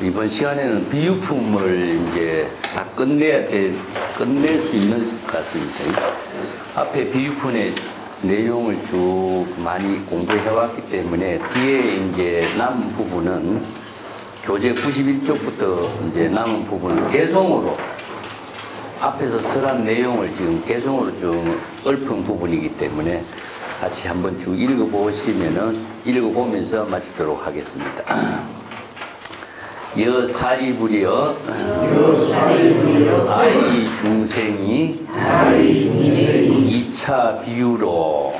이번 시간에는 비유품을 이제 다 끝낼 수 있는 것 같습니다. 앞에 비유품의 내용을 쭉 많이 공부해 왔기 때문에 뒤에 이제 남은 부분은 교재 91쪽부터 이제 남은 부분은 개성으로 앞에서 설한 내용을 지금 개성으로 좀 읊은 부분이기 때문에 같이 한번 쭉 읽어보면서 마치도록 하겠습니다. 여사리부리여 아이 중생이 2차 비유로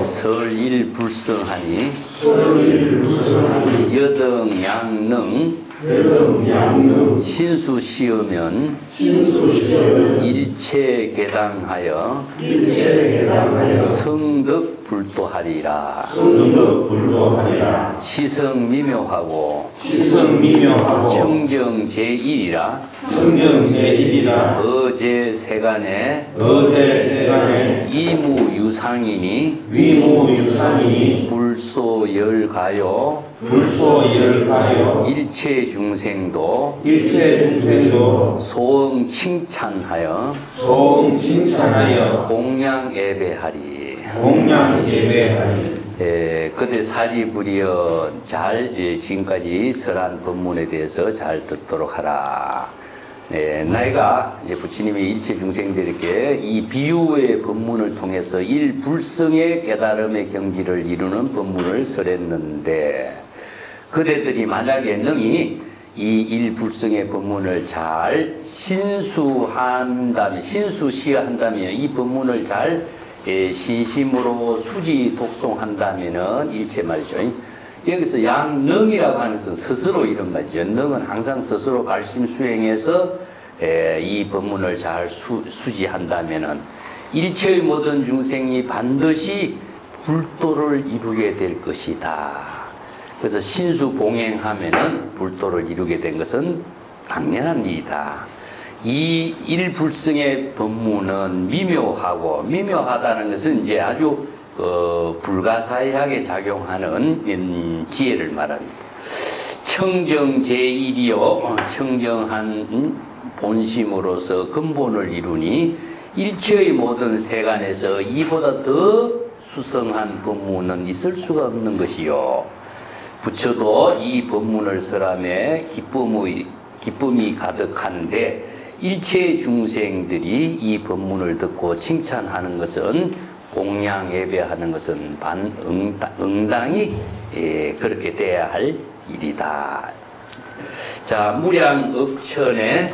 설일불성하니 여등양능 신수시으면 일체개당하여 성덕불도하리라. 시성미묘하고 청정제일이라. 어제세간에 이무유상이니 불소열가요 일체중생도 소응칭찬하여 공양예배하리. 그대 사리부리여 잘 지금까지 설한 법문에 대해서 잘 듣도록 하라. 나이가 이제 부처님이 일체 중생들에게 이 비유의 법문을 통해서 일불성의 깨달음의 경지를 이루는 법문을 설했는데, 그대들이 만약에 능히 이 일불성의 법문을 잘 신수시한다면, 이 법문을 잘 신심으로 수지 독송한다면은 일체 말이죠. 여기서 양능이라고 하는 것은 스스로 이런 말이죠. 능은 항상 스스로 발심 수행해서 이 법문을 잘 수지한다면은 일체의 모든 중생이 반드시 불도를 이루게 될 것이다. 그래서 신수봉행하면은 불도를 이루게 된 것은 당연한 일이다. 이 일불성의 법문은 미묘하다는 것은 이제 아주 불가사의하게 작용하는 지혜를 말합니다. 청정제일이요, 청정한 본심으로서 근본을 이루니 일체의 모든 세간에서 이보다 더 수성한 법문은 있을 수가 없는 것이요. 부처도 이 법문을 설함에 기쁨이 가득한데, 일체 중생들이 이 법문을 듣고 칭찬하는 것은, 공양 예배하는 것은 응당히 그렇게 돼야 할 일이다. 자, 무량억천에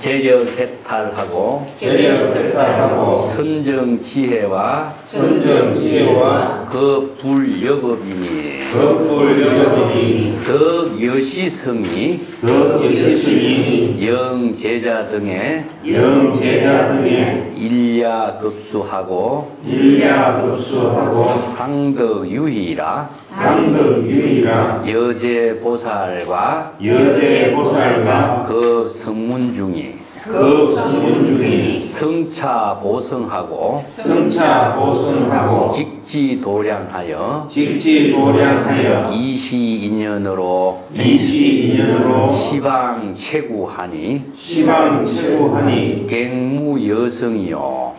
재력해탈하고 선정지혜와 그 불여법이니 덕여시성이 영제자 등의 일야급수하고 상덕유희라 여제보살과 그 성문 중이 성차보성하고 직지도량하여 이시인연으로 시방체구하니 갱무여성이요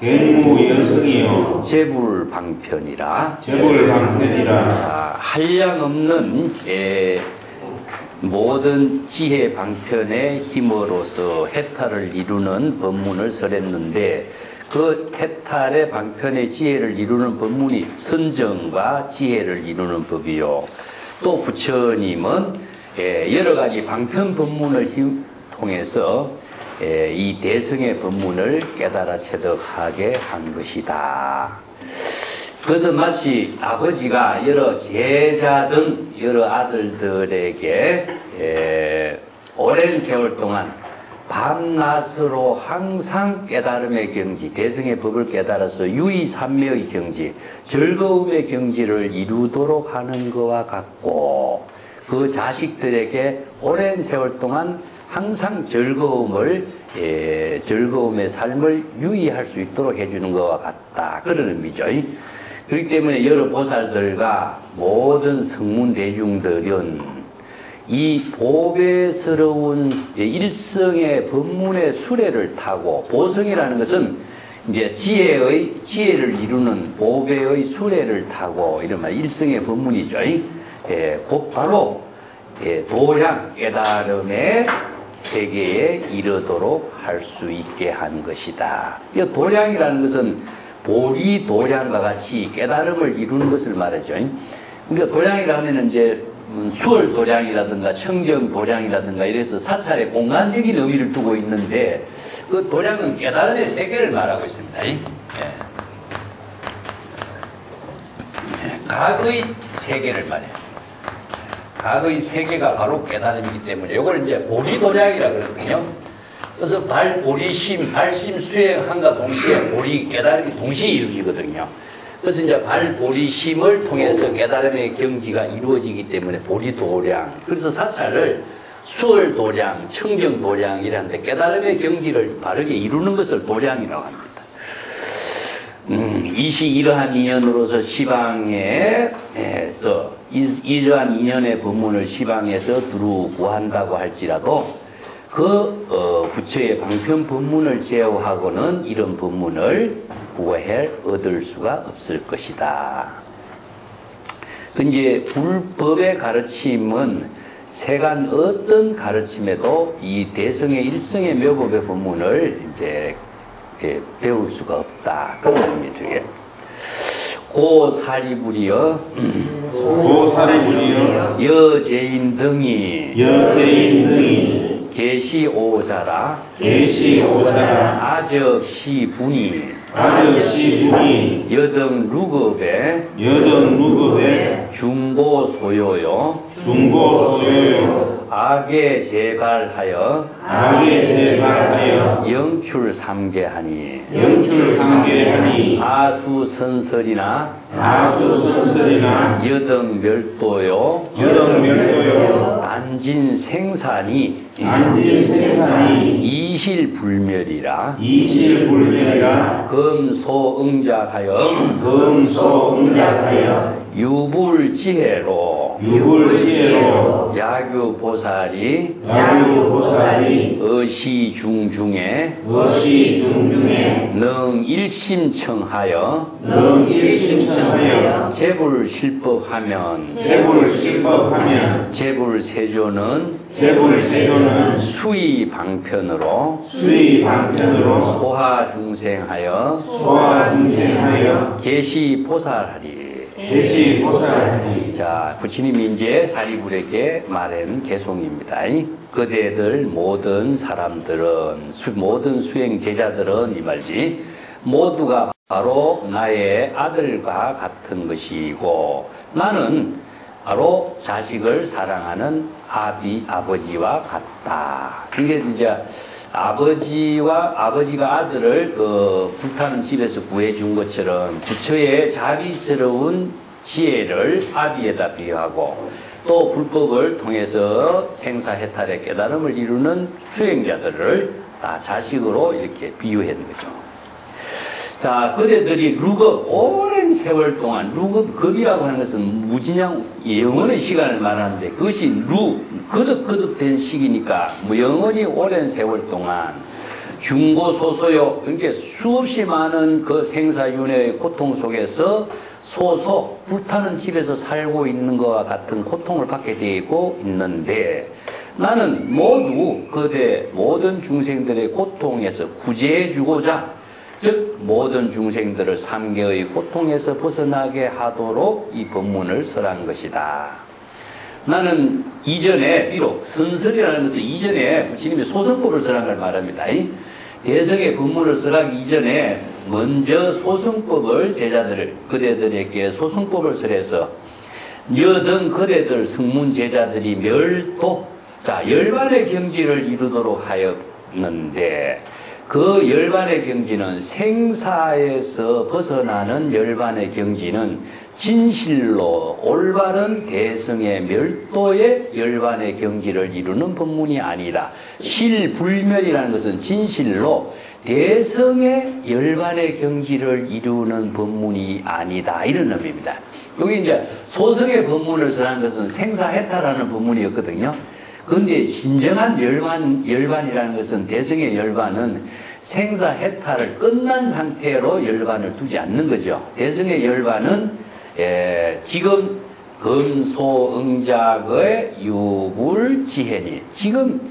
재불방편이라. 자, 한량없는 모든 지혜 방편의 힘으로서 해탈을 이루는 법문을 설했는데, 그 해탈의 방편의 지혜를 이루는 법문이 선정과 지혜를 이루는 법이요. 또 부처님은 여러 가지 방편 법문을 통해서 이 대성의 법문을 깨달아 체득하게 한 것이다. 그것은 마치 아버지가 여러 제자 등 여러 아들들에게 오랜 세월 동안 밤낮으로 항상 깨달음의 경지, 대성의 법을 깨달아서 유의삼매의 경지, 즐거움의 경지를 이루도록 하는 것과 같고, 그 자식들에게 오랜 세월 동안 항상 즐거움을 즐거움의 삶을 유의할 수 있도록 해주는 것과 같다. 그런 의미죠. 그렇기 때문에 여러 보살들과 모든 성문 대중들은 이 보배스러운 일성의 법문의 수레를 타고, 보성이라는 것은 이제 지혜를 이루는 보배의 수레를 타고 이러면 일성의 법문이죠. 곧 바로 도량 깨달음의 세계에 이르도록 할 수 있게 한 것이다. 이 도량이라는 것은 보리 도량과 같이 깨달음을 이루는 것을 말하죠. 그러니까 도량이라면 이제 수월 도량이라든가 청정 도량이라든가 이래서 사찰에 공간적인 의미를 두고 있는데, 그 도량은 깨달음의 세계를 말하고 있습니다. 각의 세계를 말해요. 각의 세계가 바로 깨달음이기 때문에 이걸 이제 보리도량이라 그러거든요. 그래서 발보리심, 발심 수행함과 동시에 보리 깨달음이 동시에 이루어지거든요. 그래서 이제 발보리심을 통해서 깨달음의 경지가 이루어지기 때문에 보리도량. 그래서 사찰을 수월도량, 청정도량이라는데 깨달음의 경지를 바르게 이루는 것을 도량이라고 합니다. 이시 이러한 인연으로서 시방에서 이러한 인연의 법문을 시방에서 두루 구한다고 할지라도 그 부처의 방편 법문을 제어하고는 이런 법문을 구해 얻을 수가 없을 것이다. 이제 불법의 가르침은 세간 어떤 가르침에도 이 대성의 일성의 묘법의 법문을 이제 배울 수가 없다. 그런 의미죠. 고사리불이여 여제인 등이 계시오자라 아적시분이 여등 루급에 중고소요요 악에 재발하여 영출삼계하니 아수선설이나 여등멸도요 단진생산이 이실불멸이라 금소응작하여 유불지혜로 야규보살이 의시중중에 능일심청하여 재불실법하면 재불세조는 수의방편으로 소하중생하여 계시보살하리. 자, 부처님이 이제 사리불에게 말하는 개송입니다. 그대들 모든 사람들은 모든 수행 제자들은 이 말지 모두가 바로 나의 아들과 같은 것이고 나는 바로 자식을 사랑하는 아버지와 같다. 이게 이제 아버지가 아들을 그 불타는 집에서 구해준 것처럼 부처의 자비스러운 지혜를 아비에다 비유하고 또 불법을 통해서 생사해탈의 깨달음을 이루는 수행자들을 다 자식으로 이렇게 비유한 거죠. 자, 그대들이 오랜 세월 동안 급이라고 하는 것은 무진양 영원의 시간을 말하는데 그것이 거듭된 시기니까 영원히 오랜 세월 동안 중고소소요, 그러니까 수없이 많은 그 생사윤회의 고통 속에서 불타는 집에서 살고 있는 것과 같은 고통을 받게 되고 있는데 나는 모든 중생들의 고통에서 구제해주고자 즉 모든 중생들을 삼계의 고통에서 벗어나게 하도록 이 법문을 설한 것이다. 나는 이전에 비록 선설이라는 것은 이전에 부처님이 소승법을 설한 걸 말합니다. 대성의 법문을 설하기 이전에 먼저 소승법을 그대들에게 소승법을 설해서 여등 그대들 성문 제자들이 열반의 경지를 이루도록 하였는데 그 열반의 경지는 생사에서 벗어나는 열반의 경지는 진실로 올바른 대성의 멸도의 열반의 경지를 이루는 법문이 아니다. 실불멸이라는 것은 진실로 대성의 열반의 경지를 이루는 법문이 아니다. 이런 의미입니다. 여기 이제 소성의 법문을 쓰라는 것은 생사해탈하는 법문이었거든요. 그런데 진정한 열반이라는 것은 대성의 열반은 생사해탈을 끝난 상태로 열반을 두지 않는 거죠. 대성의 열반은 지금 금소응작의 유불지혜니 지금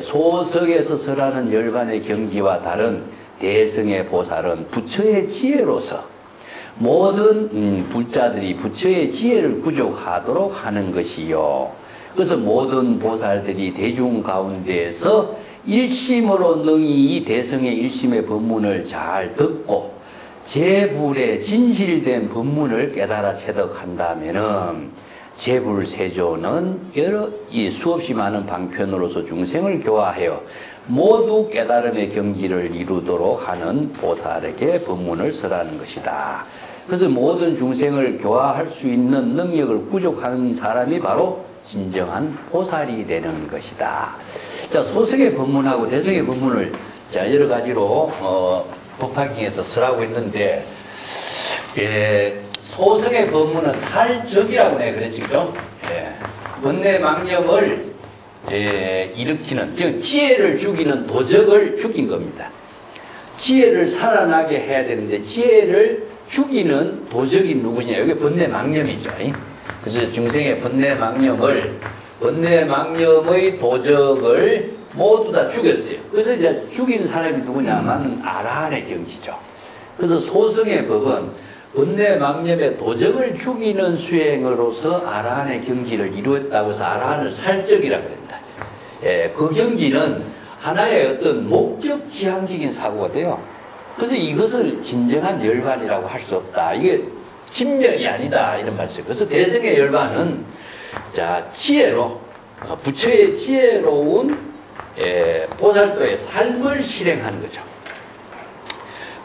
소석에서 설하는 열반의 경지와 다른 대성의 보살은 부처의 지혜로서 모든 불자들이 부처의 지혜를 구족하도록 하는 것이요. 그래서 모든 보살들이 대중 가운데에서 일심으로 능히 이 대성의 일심의 법문을 잘 듣고 제불의 진실된 법문을 깨달아 체득한다면은 제불세조는 이 수없이 많은 방편으로서 중생을 교화하여 모두 깨달음의 경지를 이루도록 하는 보살에게 법문을 설하는 것이다. 그래서 모든 중생을 교화할 수 있는 능력을 구족하는 사람이 바로 진정한 보살이 되는 것이다. 자, 소승의 법문하고 대승의 법문을 자, 여러 가지로 법화경에서 설하고 있는데, 소승의 법문은 살적이라고 내가 그랬죠. 번뇌망념을 일으키는, 즉 지혜를 죽이는 도적을 죽인 겁니다. 지혜를 살아나게 해야 되는데 지혜를 죽이는 도적이 누구냐? 이게 번뇌망념이죠. 그래서 중생의 번뇌망념의 도적을 모두 다 죽였어요. 그래서 이제 죽인 사람이 누구냐면 아라한의 경지죠. 그래서 소승의 법은 번뇌망념의 도적을 죽이는 수행으로서 아라한의 경지를 이루었다고 해서 아라한을 살적이라고 합니다. 그 경지는 하나의 어떤 목적 지향적인 사고가 돼요. 그래서 이것을 진정한 열반이라고 할 수 없다. 이게 진멸이 아니다. 이런 말씀. 그래서 대승의 열반은 자, 지혜로, 부처의 지혜로운 보살도의 삶을 실행하는 거죠.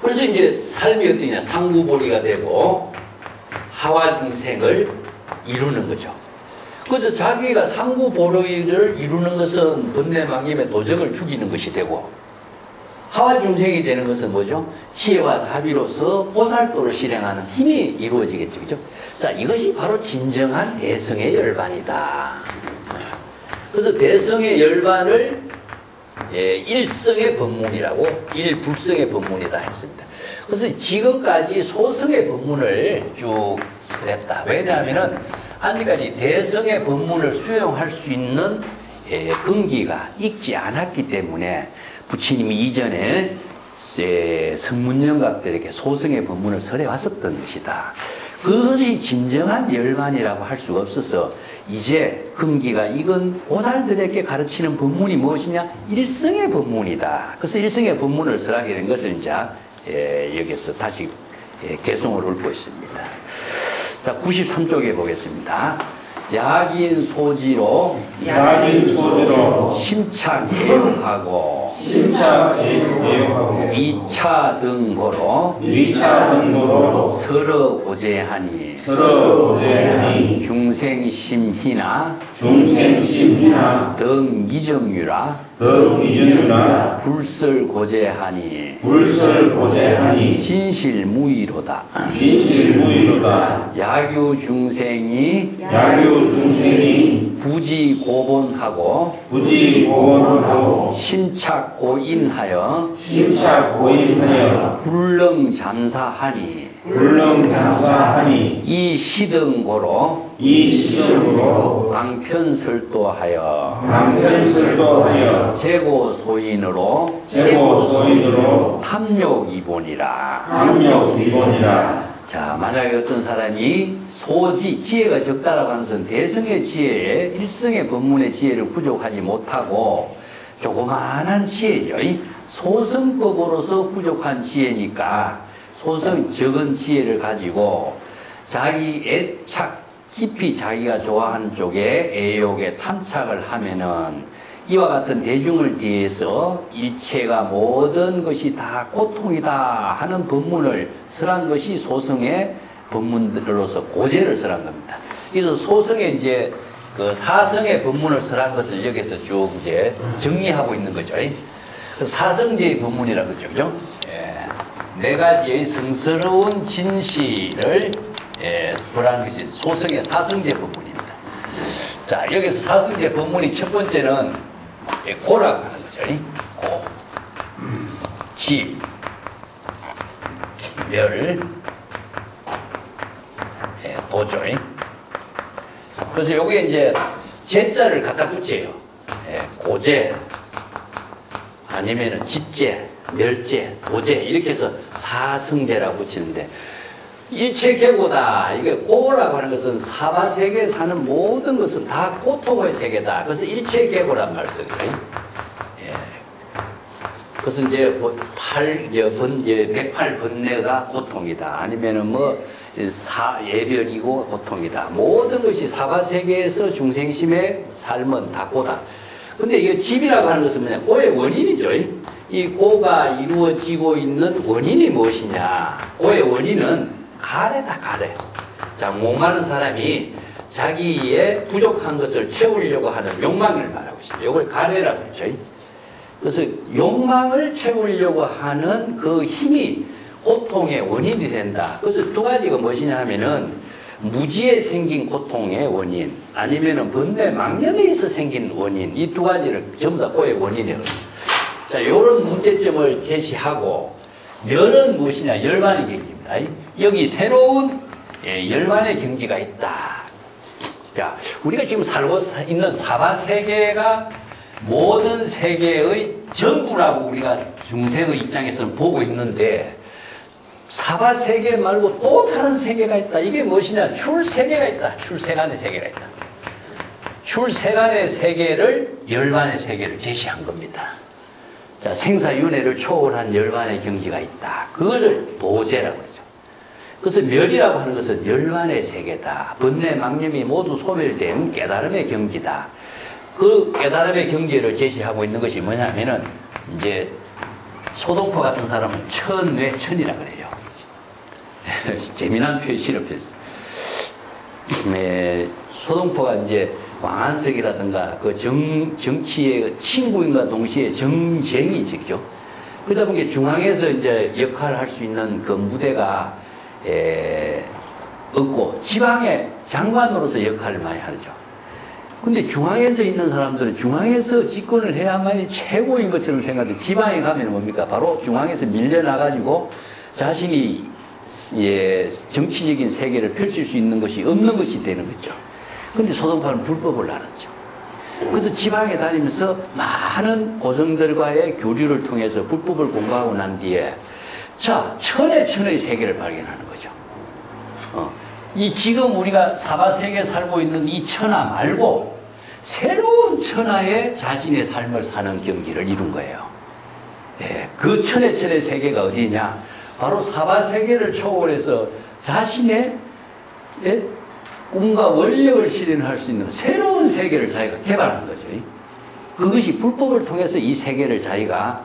그래서 이제 삶이 어떠냐, 상부보리가 되고 하와중생을 이루는 거죠. 그래서 자기가 상부보리를 이루는 것은 번뇌망념의 도적을 죽이는 것이 되고, 하와중생이 되는 것은 뭐죠? 지혜와 자비로서 보살도를 실행하는 힘이 이루어지겠죠. 그죠? 자, 이것이 바로 진정한 대성의 열반이다. 그래서 대성의 열반을 일성의 법문이라고, 일불성의 법문이다 했습니다. 그래서 지금까지 소성의 법문을 쭉 설했다. 왜냐하면은 아직까지 대성의 법문을 수용할 수 있는 근기가 있지 않았기 때문에 부처님이 이전에 성문영각들에게 소성의 법문을 설해 왔었던 것이다. 그것이 진정한 열반이라고 할 수가 없어서 이제 근기가 익은 보살들에게 가르치는 법문이 무엇이냐? 일성의 법문이다. 그래서 일성의 법문을 설하게 된 것을 이제 여기서 다시 개송을 읊고 있습니다. 자, 93쪽에 보겠습니다. 약인 소지로 심착 개욕하고 2차 등고로 서로 고제하니 중생심희나 등미정유라 불설고제하니 진실무의로다. 야규 중생이 부지고본하고 심착고인하여 불능잠사하니 이 시등고로 방편설도하여 재고소인으로 탐욕이본이라. 자, 만약에 어떤 사람이 지혜가 적다라고 하는 것은 대성의 지혜에 일성의 법문의 지혜를 부족하지 못하고 조그마한 지혜죠. 소성법으로서 부족한 지혜니까 소성 적은 지혜를 가지고 자기 애착 깊이 자기가 좋아하는 쪽에 애욕에 탐착을 하면은 이와 같은 대중을 뒤에서 일체가 모든 것이 다 고통이다 하는 법문을 설한 것이 소승의 법문으로서 고제를 설한 겁니다. 그래서 소승에 이제 그 사성의 법문을 설한 것을 여기서 쭉 이제 정리하고 있는 거죠. 사성제의 법문이라고 그러죠. 그죠? 네 가지의 성스러운 진실을 설하는 것이 소승의 사성제 법문입니다. 자, 여기서 사성제 법문이 첫 번째는 고라고 하는 거죠. 고, 집, 멸, 도죠. 그래서 여기에 이제 제자를 갖다 붙여요. 고제, 아니면은 집제, 멸제, 도제, 이렇게 해서 사성제라고 붙이는데, 일체계고다. 이게 고라고 하는 것은 사바세계에 사는 모든 것은 다 고통의 세계다. 그래서 일체계고란 말을 써요. 그래서 이제 108번뇌가 고통이다. 아니면은 뭐 예별이고 고통이다. 모든 것이 사바세계에서 중생심의 삶은 다 고다. 근데 이게 집이라고 하는 것은 뭐냐? 고의 원인이죠. 이 고가 이루어지고 있는 원인이 무엇이냐? 고의 원인은 가래다, 가래. 자, 목마른 사람이 자기의 부족한 것을 채우려고 하는 욕망을 말하고 있습니다. 이걸 가래라고 그러죠. 그래서 욕망을 채우려고 하는 그 힘이 고통의 원인이 된다. 그래서 두 가지가 무엇이냐 하면은 무지에 생긴 고통의 원인, 아니면은 번뇌 망념에서 생긴 원인, 이 두 가지를 전부 다 고의 원인이에요. 자, 이런 문제점을 제시하고, 멸은 무엇이냐? 열반의 경지입니다. 여기 새로운 열반의 경지가 있다. 자, 우리가 지금 살고 있는 사바세계가 모든 세계의 전부라고 우리가 중생의 입장에서는 보고 있는데, 사바세계 말고 또 다른 세계가 있다. 이게 무엇이냐? 출세계가 있다. 출세간의 세계가 있다. 출세간의 세계를, 열반의 세계를 제시한 겁니다. 자, 생사윤회를 초월한 열반의 경지가 있다. 그거를 도제라고 하죠. 그래서 멸이라고 하는 것은 열반의 세계다. 번뇌 망념이 모두 소멸된 깨달음의 경지다. 그 깨달음의 경지를 제시하고 있는 것이 뭐냐면은, 이제, 소동포 같은 사람은 천외천이라 그래요. 재미난 표시를 폈어요. 소동포가 이제 왕안석이라든가 그 정치의 친구인과 동시에 정쟁이죠. 그러다 보니까 중앙에서 이제 역할을 할 수 있는 그 무대가 없고 지방의 장관으로서 역할을 많이 하죠. 근데 중앙에서 있는 사람들은 중앙에서 집권을 해야만이 최고인 것처럼 생각하는데 지방에 가면 뭡니까? 바로 중앙에서 밀려나가지고 자신이 정치적인 세계를 펼칠 수 있는 것이 없는 것이 되는 거죠. 근데 소동파는 불법을 나눴죠. 그래서 지방에 다니면서 많은 고성들과의 교류를 통해서 불법을 공부하고 난 뒤에 자, 천의 세계를 발견하는 거죠. 이 지금 우리가 사바세계에 살고 있는 이 천하 말고 새로운 천하에 자신의 삶을 사는 경지를 이룬 거예요. 그 천의 세계가 어디냐? 바로 사바세계를 초월해서 자신의 꿈과 원력을 실현할 수 있는 새로운 세계를 자기가 개발한 거죠. 그것이 불법을 통해서 이 세계를 자기가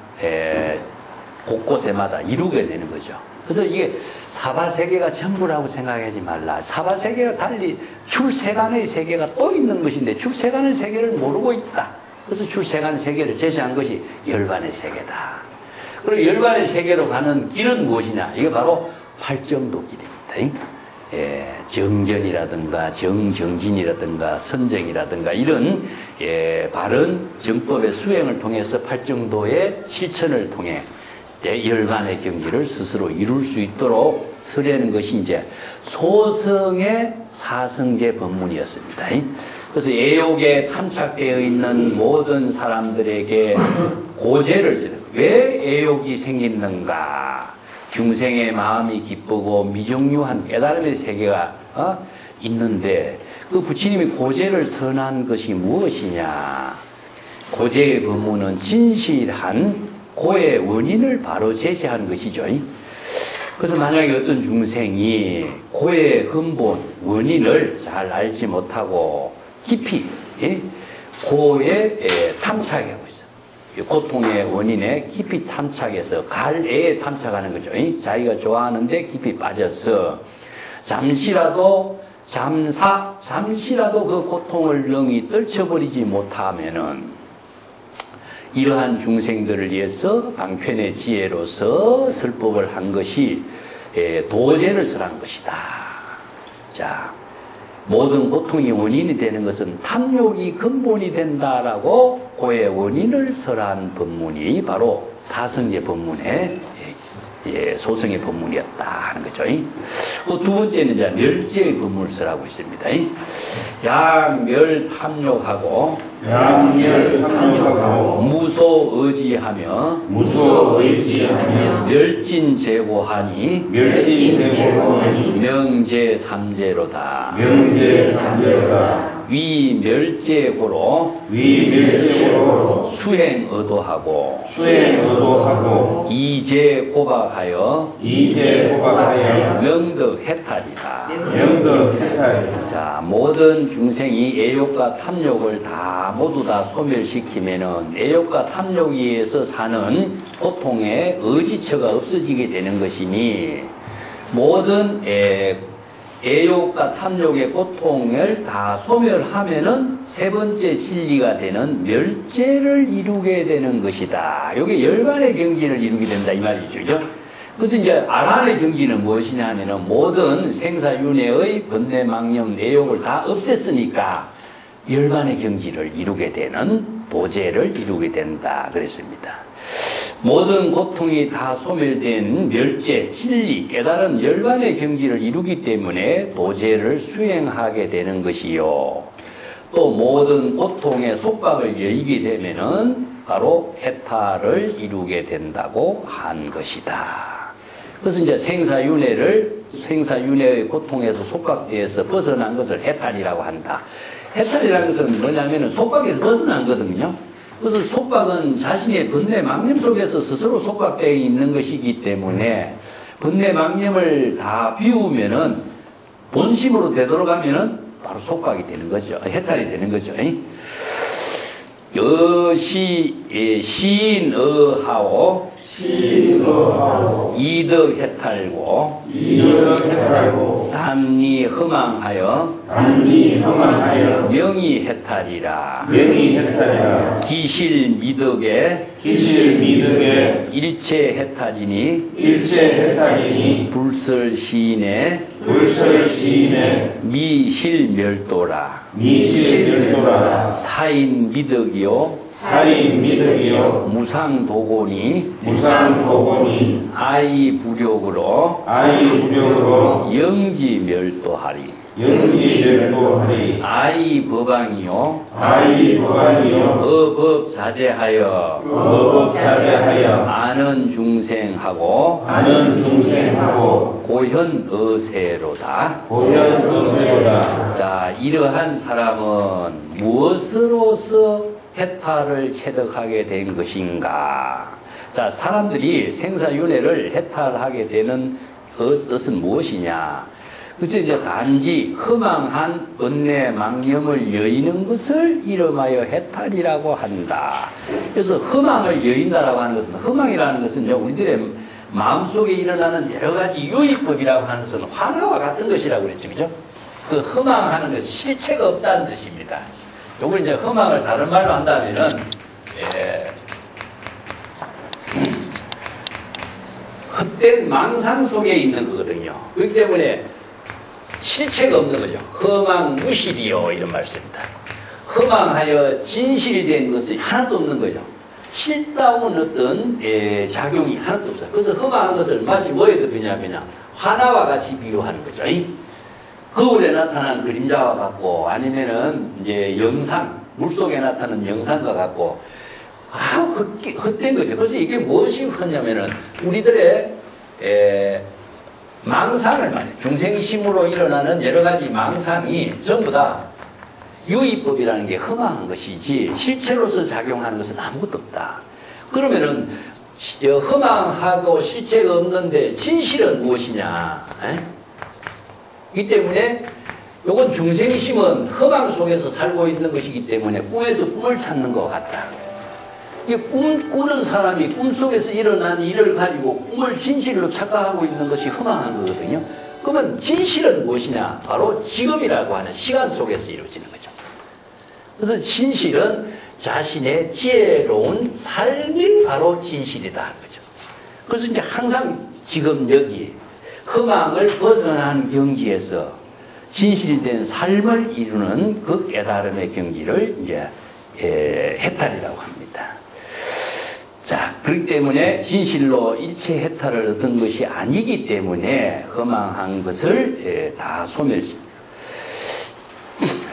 곳곳에마다 이루게 되는 거죠. 그래서 이게 사바세계가 전부라고 생각하지 말라. 사바세계가 달리 출세간의 세계가 또 있는 것인데 출세간의 세계를 모르고 있다. 그래서 출세간의 세계를 제시한 것이 열반의 세계다. 그리고 열반의 세계로 가는 길은 무엇이냐? 이게 바로 팔정도 길입니다. 정견이라든가 정진이라든가 선정이라든가 이런 바른 정법의 수행을 통해서 팔정도의 실천을 통해 열반의 경지를 스스로 이룰 수 있도록 설하는 것이 이제 소성의 사성제 법문이었습니다. 그래서 애욕에 탐착되어 있는 모든 사람들에게 고제를 쓰는, 왜 애욕이 생기는가? 중생의 마음이 기쁘고 미정유한 깨달음의 세계가 있는데 그 부처님이 고제를 선한 것이 무엇이냐? 고제의 법문은 진실한 고의 원인을 바로 제시하는 것이죠. 그래서 만약에 어떤 중생이 고의 근본 원인을 잘 알지 못하고 깊이 고에 탐착하고 있어요. 고통의 원인에 깊이 탐착해서 갈애에 탐착하는 거죠. 자기가 좋아하는데 깊이 빠져서 잠시라도 그 고통을 능히 떨쳐버리지 못하면은 이러한 중생들을 위해서 방편의 지혜로서 설법을 한 것이 도제를 설한 것이다. 자, 모든 고통이 원인이 되는 것은 탐욕이 근본이 된다라고 고의 원인을 설한 법문이 바로 사성제 법문의 소성의 법문이었다 하는 거죠. 두 번째는 이제 멸제의 법문을 설하고 있습니다. 양멸 탐욕하고 무소의지하며 멸진제고하니 명제삼제로다. 위멸제고로 수행의도하고 이제고박하여 명덕해탈이다. 자, 모든 중생이 애욕과 탐욕을 모두 다 소멸시키면은 애욕과 탐욕에 의해서 사는 고통의 의지처가 없어지게 되는 것이니 모든 애욕과 탐욕의 고통을 다 소멸하면은 세 번째 진리가 되는 멸제를 이루게 되는 것이다. 이게 열반의 경지를 이루게 된다 이 말이죠. 그죠? 그래서 이제 아란의 경지는 무엇이냐 하면은 모든 생사윤회의 번뇌망념 내욕을 다 없앴으니까 열반의 경지를 이루게 되는 도제를 이루게 된다 그랬습니다. 모든 고통이 다 소멸된 멸제, 진리, 깨달은 열반의 경지를 이루기 때문에 도제를 수행하게 되는 것이요. 또 모든 고통의 속박을 여의게 되면은 바로 해탈을 이루게 된다고 한 것이다. 그래서 이제 생사윤회의 고통에서 속박에서 벗어난 것을 해탈이라고 한다. 해탈이라는 것은 뭐냐면은 속박에서 벗어난 거거든요. 그래서 속박은 자신의 번뇌 망념 속에서 스스로 속박되어 있는 것이기 때문에 번뇌 망념을 다 비우면은 본심으로 되돌아가면은 바로 속박이 되는 거죠. 해탈이 되는 거죠. 시인의하오 이덕해탈고 담리 허망하여 명의해탈이라. 기실미덕에 일체해탈이니 불설시인의 미실멸도라. 사인미덕이요 무상도곤이 아이부력으로 영지멸도하리. 아이법왕이요 어법자제하여 아는 중생하고 고현의세로다. 자, 이러한 사람은 무엇으로서 해탈을 체득하게 된 것인가? 자, 사람들이 생사윤회를 해탈하게 되는 뜻은 무엇이냐? 그래서 이제 단지 허망한 번뇌 망념을 여의는 것을 이름하여 해탈이라고 한다. 그래서 허망을 여인다라고 하는 것은, 허망이라는 것은 우리들의 마음속에 일어나는 여러 가지 유의법이라고 하는 것은 화나와 같은 것이라고 그랬죠. 그죠? 그 허망하는 것이 실체가 없다는 뜻입니다. 요걸 이제 허망을 다른 말로 한다면은, 헛된 망상 속에 있는 거거든요. 그렇기 때문에 실체가 없는 거죠. 허망무실이요. 이런 말씀입니다. 허망하여 진실이 된 것이 하나도 없는 거죠. 실다운 어떤 작용이 하나도 없어요. 그래서 허망한 것을 마치 뭐에 비유하냐, 화나와 같이 비유하는 거죠. 거울에 나타난 그림자와 같고, 아니면은 이제 영상, 물속에 나타나는 영상과 같고, 헛된 거죠. 그래서 이게 무엇이 헛냐면은 우리들의 망상을 말해요. 중생심으로 일어나는 여러 가지 망상이 전부 다 유의법이라는 게 허망한 것이지 실체로서 작용하는 것은 아무것도 없다. 그러면은 허망하고 실체가 없는데 진실은 무엇이냐? 이 때문에 요건 중생심은 허망 속에서 살고 있는 것이기 때문에 꿈에서 꿈을 찾는 것 같다. 이게 꿈 꾸는 사람이 꿈속에서 일어난 일을 가지고 꿈을 진실로 착각하고 있는 것이 허망한 거거든요. 그러면 진실은 무엇이냐? 바로 지금이라고 하는 시간 속에서 이루어지는 거죠. 그래서 진실은 자신의 지혜로운 삶이 바로 진실이다 하는 거죠. 그래서 이제 항상 지금 여기 허망을 벗어난 경지에서 진실된 삶을 이루는 그 깨달음의 경지를 이제 해탈이라고 합니다. 자, 그렇기 때문에 진실로 일체 해탈을 얻은 것이 아니기 때문에 허망한 것을 다 소멸시킵니다.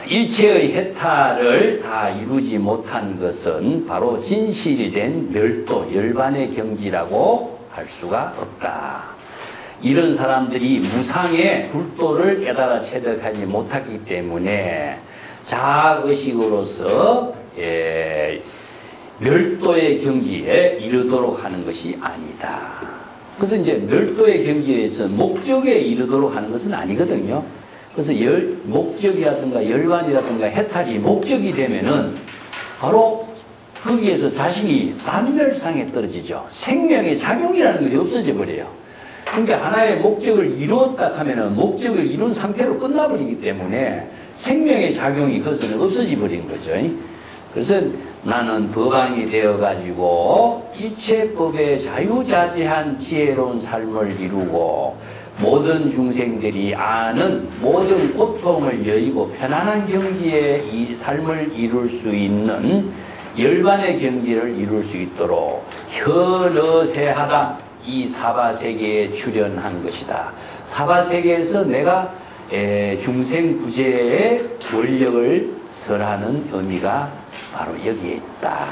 일체의 해탈을 다 이루지 못한 것은 바로 진실이 된 멸도, 열반의 경지라고 할 수가 없다. 이런 사람들이 무상의 불도를 깨달아 체득하지 못하기 때문에 자아의식으로서 멸도의 경지에 이르도록 하는 것이 아니다. 그래서 이제 멸도의 경지에서 목적에 이르도록 하는 것은 아니거든요. 그래서 목적이라든가 열반이라든가 해탈이 목적이 되면은 바로 거기에서 자신이 단멸상에 떨어지죠. 생명의 작용이라는 것이 없어져 버려요. 그러니까 하나의 목적을 이루었다 하면은 목적을 이룬 상태로 끝나버리기 때문에 생명의 작용이 그것은 없어져 버린 거죠. 그래서 나는 법왕이 되어가지고 일체법의 자유자재한 지혜로운 삶을 이루고 모든 중생들이 아는 모든 고통을 여의고 편안한 경지에 이 삶을 이룰 수 있는 열반의 경지를 이룰 수 있도록 현어세하다 이 사바세계에 출현한 것이다. 사바세계에서 내가 중생구제의 원력을 설하는 의미가 바로 여기에 있다.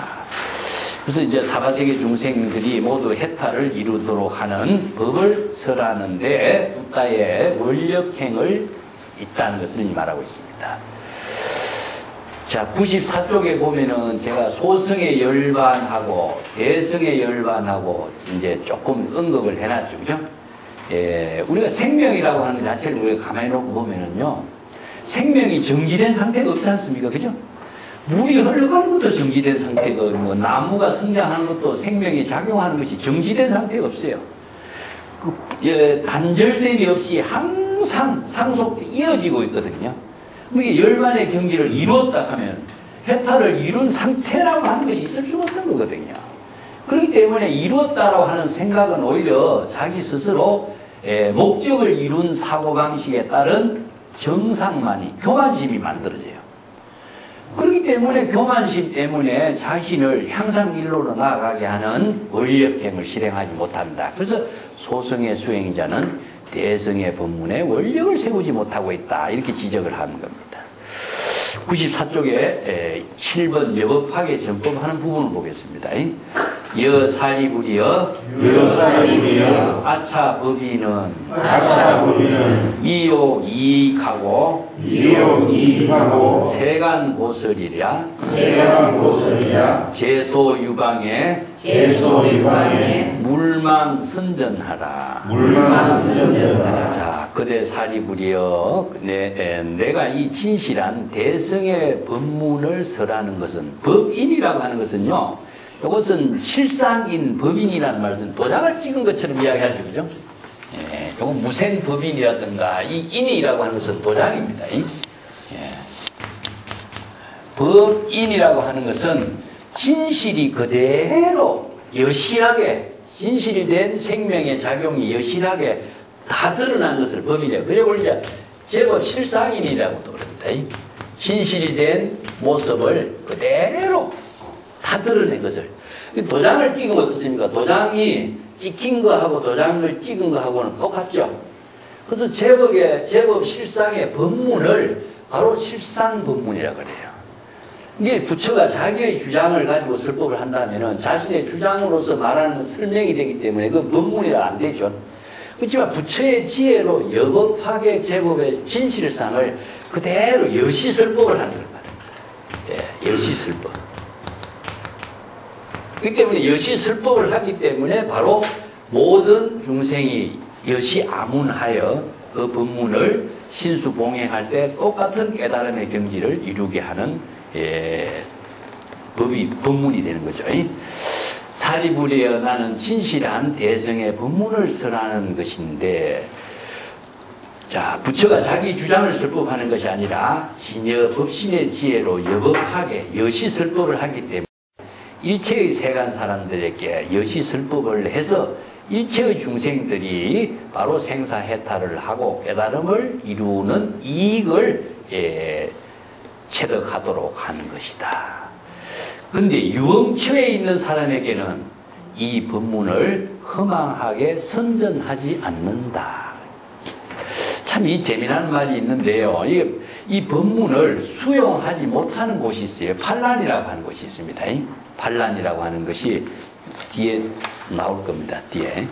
그래서 이제 사바세계 중생들이 모두 해탈을 이루도록 하는 법을 설하는데 부다의 원력행을 있다는 것을 말하고 있습니다. 자, 94쪽에 보면은 제가 소승의 열반하고 대승의 열반하고 이제 조금 언급을 해놨죠. 그죠? 우리가 생명이라고 하는 것 자체를 우리가 가만히 놓고 보면은요, 생명이 정지된 상태가 없지 않습니까? 그죠? 물이 흘러가는 것도 정지된 상태가, 뭐 나무가 성장하는 것도 생명이 작용하는 것이 정지된 상태가 없어요. 단절됨이 없이 항상 상속 이어지고 있거든요. 이게 열반의 경지를 이루었다 하면 해탈을 이룬 상태라고 하는 것이 있을 수가 없는 거거든요. 그렇기 때문에 이루었다라고 하는 생각은 오히려 자기 스스로 목적을 이룬 사고방식에 따른 정상만이, 교만심이 만들어져요. 그렇기 때문에 교만심 때문에 자신을 향상일로로 나아가게 하는 원력행을 실행하지 못한다. 그래서 소승의 수행자는 대승의 법문에 원력을 세우지 못하고 있다. 이렇게 지적을 하는 겁니다. 94쪽에 7번 여법학의 전법하는 부분을 보겠습니다. 여사리부리여 아차법인은 이욕이익하고 세간고설이랴 제소유방에 물망선전하라. 자, 그대 사리부리여 내가 이 진실한 대승의 법문을 설하는 것은, 법인이라고 하는 것은요, 이것은 실상인 법인이라는 말은 도장을 찍은 것처럼 이야기하죠. 그죠? 이건 무생법인이라든가 이 인이라고 하는 것은 도장입니다. 법인이라고 하는 것은 진실이 그대로 여실하게, 진실이 된 생명의 작용이 여실하게 다 드러난 것을 법인이라고. 그래서 우리가 제법 실상인이라고도 그럽니다. 진실이 된 모습을 그대로 다 드러낸 것을. 도장을 찍은 거 어떻습니까? 도장이 찍힌 거하고 도장을 찍은 거하고는 똑같죠. 그래서 제법 실상의 법문을 바로 실상법문이라고 그래요. 이게 부처가 자기의 주장을 가지고 설법을 한다면은 자신의 주장으로서 말하는 설명이 되기 때문에 그 법문이라 안 되죠. 그렇지만 부처의 지혜로 여법학의 제법의 진실상을 그대로 여시설법을 하는 걸 말합니다. 여시설법. 그렇기 때문에 여시설법을 하기 때문에 바로 모든 중생이 여시아문하여 그 법문을 신수봉행할 때 똑같은 깨달음의 경지를 이루게 하는 법문이 되는 거죠. 사리부리여 나는 진실한 대성의 법문을 설하는 것인데, 자, 부처가 자기 주장을 설법하는 것이 아니라 진여 법신의 지혜로 여법하게 여시설법을 하기 때문에 일체의 세간 사람들에게 여시설법을 해서 일체의 중생들이 바로 생사해탈을 하고 깨달음을 이루는 이익을 체득하도록 하는 것이다. 그런데 유흥처에 있는 사람에게는 이 법문을 허망하게 선전하지 않는다. 참 이 재미난 말이 있는데요. 이 법문을 수용하지 못하는 곳이 있어요. 판란이라고 하는 곳이 있습니다. 판란이라고 하는 것이 뒤에 나올 겁니다. 뒤에.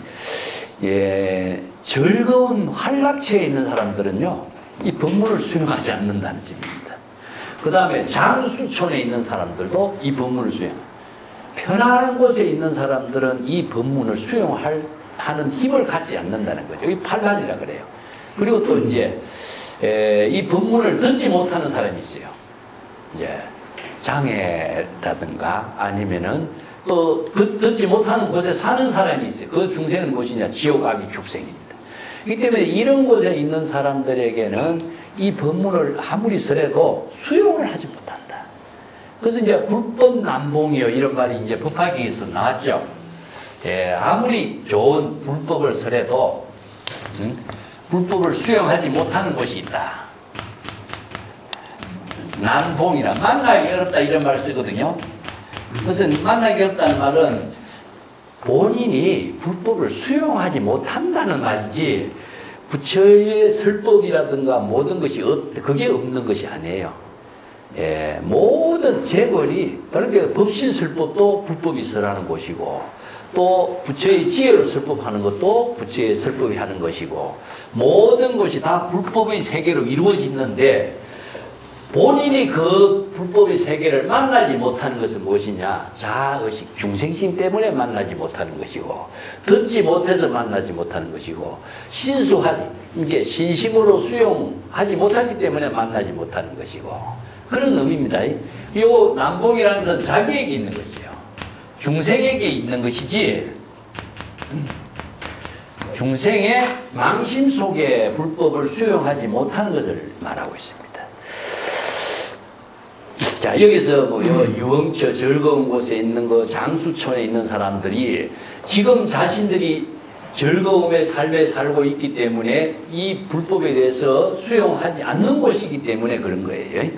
즐거운 환락처에 있는 사람들은요, 이 법문을 수용하지 않는다는 점입니다. 그 다음에 장수촌에 있는 사람들도 이 법문을 수용합니다. 편안한 곳에 있는 사람들은 이 법문을 수용하는 힘을 갖지 않는다는 거죠. 이 판란이라 그래요. 그리고 또 이제 이 법문을 듣지 못하는 사람이 있어요. 이제 장애라든가 아니면은 또 듣지 못하는 곳에 사는 사람이 있어요. 그 중생은 무엇이냐? 지옥 악의 축생입니다. 그렇기 때문에 이런 곳에 있는 사람들에게는 이 법문을 아무리 설해도 수용을 하지 못한다. 그래서 이제 불법 남봉이요 이런 말이 이제 법화기에서 나왔죠. 아무리 좋은 불법을 설해도 불법을 수용하지 못하는 곳이 있다. 난봉이라 만나기 어렵다 이런 말을 쓰거든요. 그래서 만나기 어렵다는 말은 본인이 불법을 수용하지 못한다는 말이지 부처의 설법이라든가 모든 것이 그게 없는 것이 아니에요. 모든 재벌이 그러니까 법신설법도 불법이 설하는 곳이고 또 부처의 지혜로 설법하는 것도 부처의 설법이 하는 것이고 모든 것이 다 불법의 세계로 이루어지는데 본인이 그 불법의 세계를 만나지 못하는 것은 무엇이냐? 자아의식, 중생심 때문에 만나지 못하는 것이고 듣지 못해서 만나지 못하는 것이고 신수하지, 이게 신심으로 수용하지 못하기 때문에 만나지 못하는 것이고 그런 의미입니다. 이 남봉이라는 것은 자기에게 있는 것이에요. 중생에게 있는 것이지 중생의 망심 속에 불법을 수용하지 못하는 것을 말하고 있습니다. 자, 여기서 뭐 유흥처 즐거운 곳에 있는 거 장수촌에 있는 사람들이 지금 자신들이 즐거움의 삶에 살고 있기 때문에 이 불법에 대해서 수용하지 않는 곳이기 때문에 그런 거예요.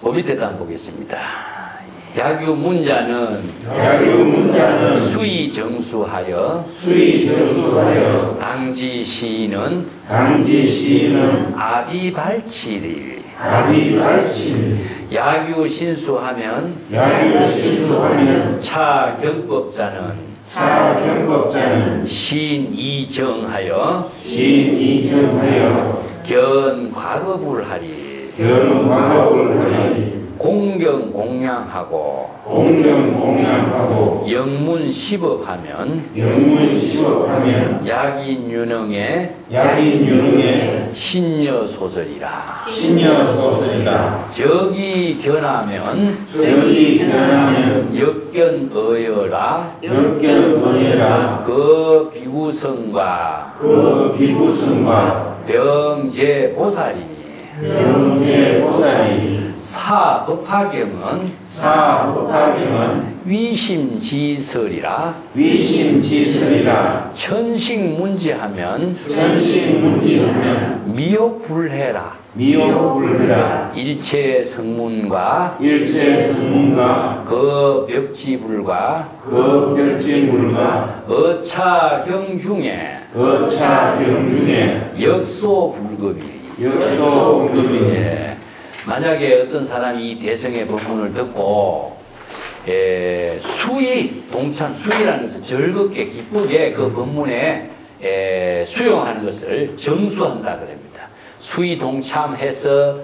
그 밑에도 한번 보겠습니다. 야규문자는 수의정수하여 당지시인은 아비발치리 야규신수하면 차경법자는 신이정하여 견과급을하리 공경공양하고 영문시법하면 약인윤흥의 신여소설이라 적이 견하면 역견어여라 그 비구성과 병제보살이니 사법화경은 위심지설이라 천식문지하면 미혹불해라 일체 성문과 그 벽지불과 어차경중에 역소불급이리. 만약에 어떤 사람이 이 대성의 법문을 듣고 수의 동참 수의라는 것은 즐겁게 기쁘게 그 법문에 수용하는 것을 정수한다 그럽니다. 수의 동참해서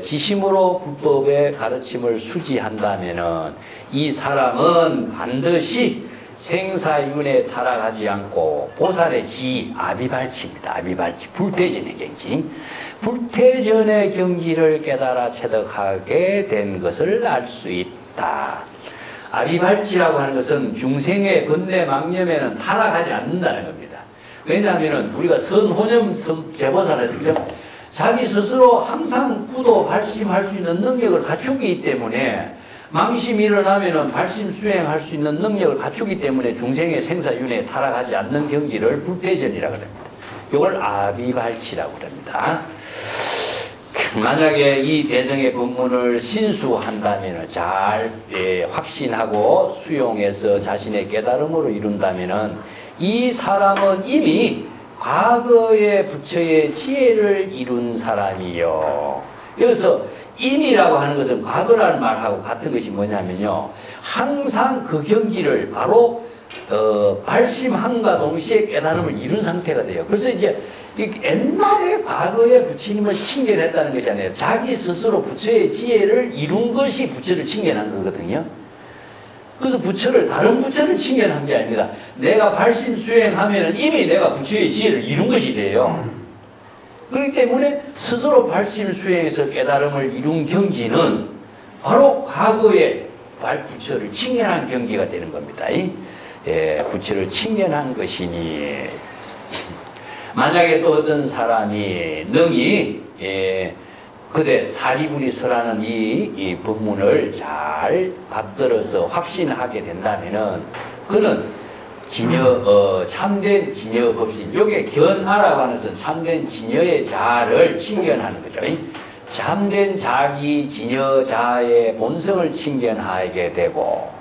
지심으로 불법의 가르침을 수지한다면은 이 사람은 반드시 생사윤회 타락하지 않고 보살의 지 아비발치입니다. 아비발치 불태전의 경지. 불태전의 경지를 깨달아 체득하게 된 것을 알 수 있다. 아비발치라고 하는 것은 중생의 번뇌 망념에는 타락하지 않는다는 겁니다. 왜냐하면 우리가 선호념 제보살이죠. 자기 스스로 항상 구도 발심할 수 있는 능력을 갖추기 때문에 망심이 일어나면은 발심 수행할 수 있는 능력을 갖추기 때문에 중생의 생사윤회에 타락하지 않는 경지를 불태전이라고 합니다. 이걸 아비발치라고 합니다. 만약에 이 대성의 법문을 신수한다면 잘 확신하고 수용해서 자신의 깨달음으로 이룬다면 이 사람은 이미 과거의 부처의 지혜를 이룬 사람이요. 여기서 임이라고 하는 것은 과거라는 말하고 같은 것이 뭐냐면요. 항상 그 경지를 바로 발심함과 동시에 깨달음을 이룬 상태가 돼요. 그래서 이제 옛날에 과거의 부처님을 칭견했다는 것이 아니에요. 자기 스스로 부처의 지혜를 이룬 것이 부처를 칭견한 거거든요. 그래서 다른 부처를 칭견한 게 아닙니다. 내가 발심 수행하면 이미 내가 부처의 지혜를 이룬 것이 돼요. 그렇기 때문에 스스로 발심 수행해서 깨달음을 이룬 경지는 바로 과거의 부처를 칭견한 경지가 되는 겁니다. 부처를 칭견한 것이니 만약에 또 어떤 사람이 능히 그대 사리부리 설하는 이 법문을 잘 받들어서 확신하게 된다면은 그는 참된 진여 법신, 요게 견하라고 하는 것은 참된 진여의 자를 칭견하는 거죠. 참된 자기 진여자의 본성을 칭견하게 되고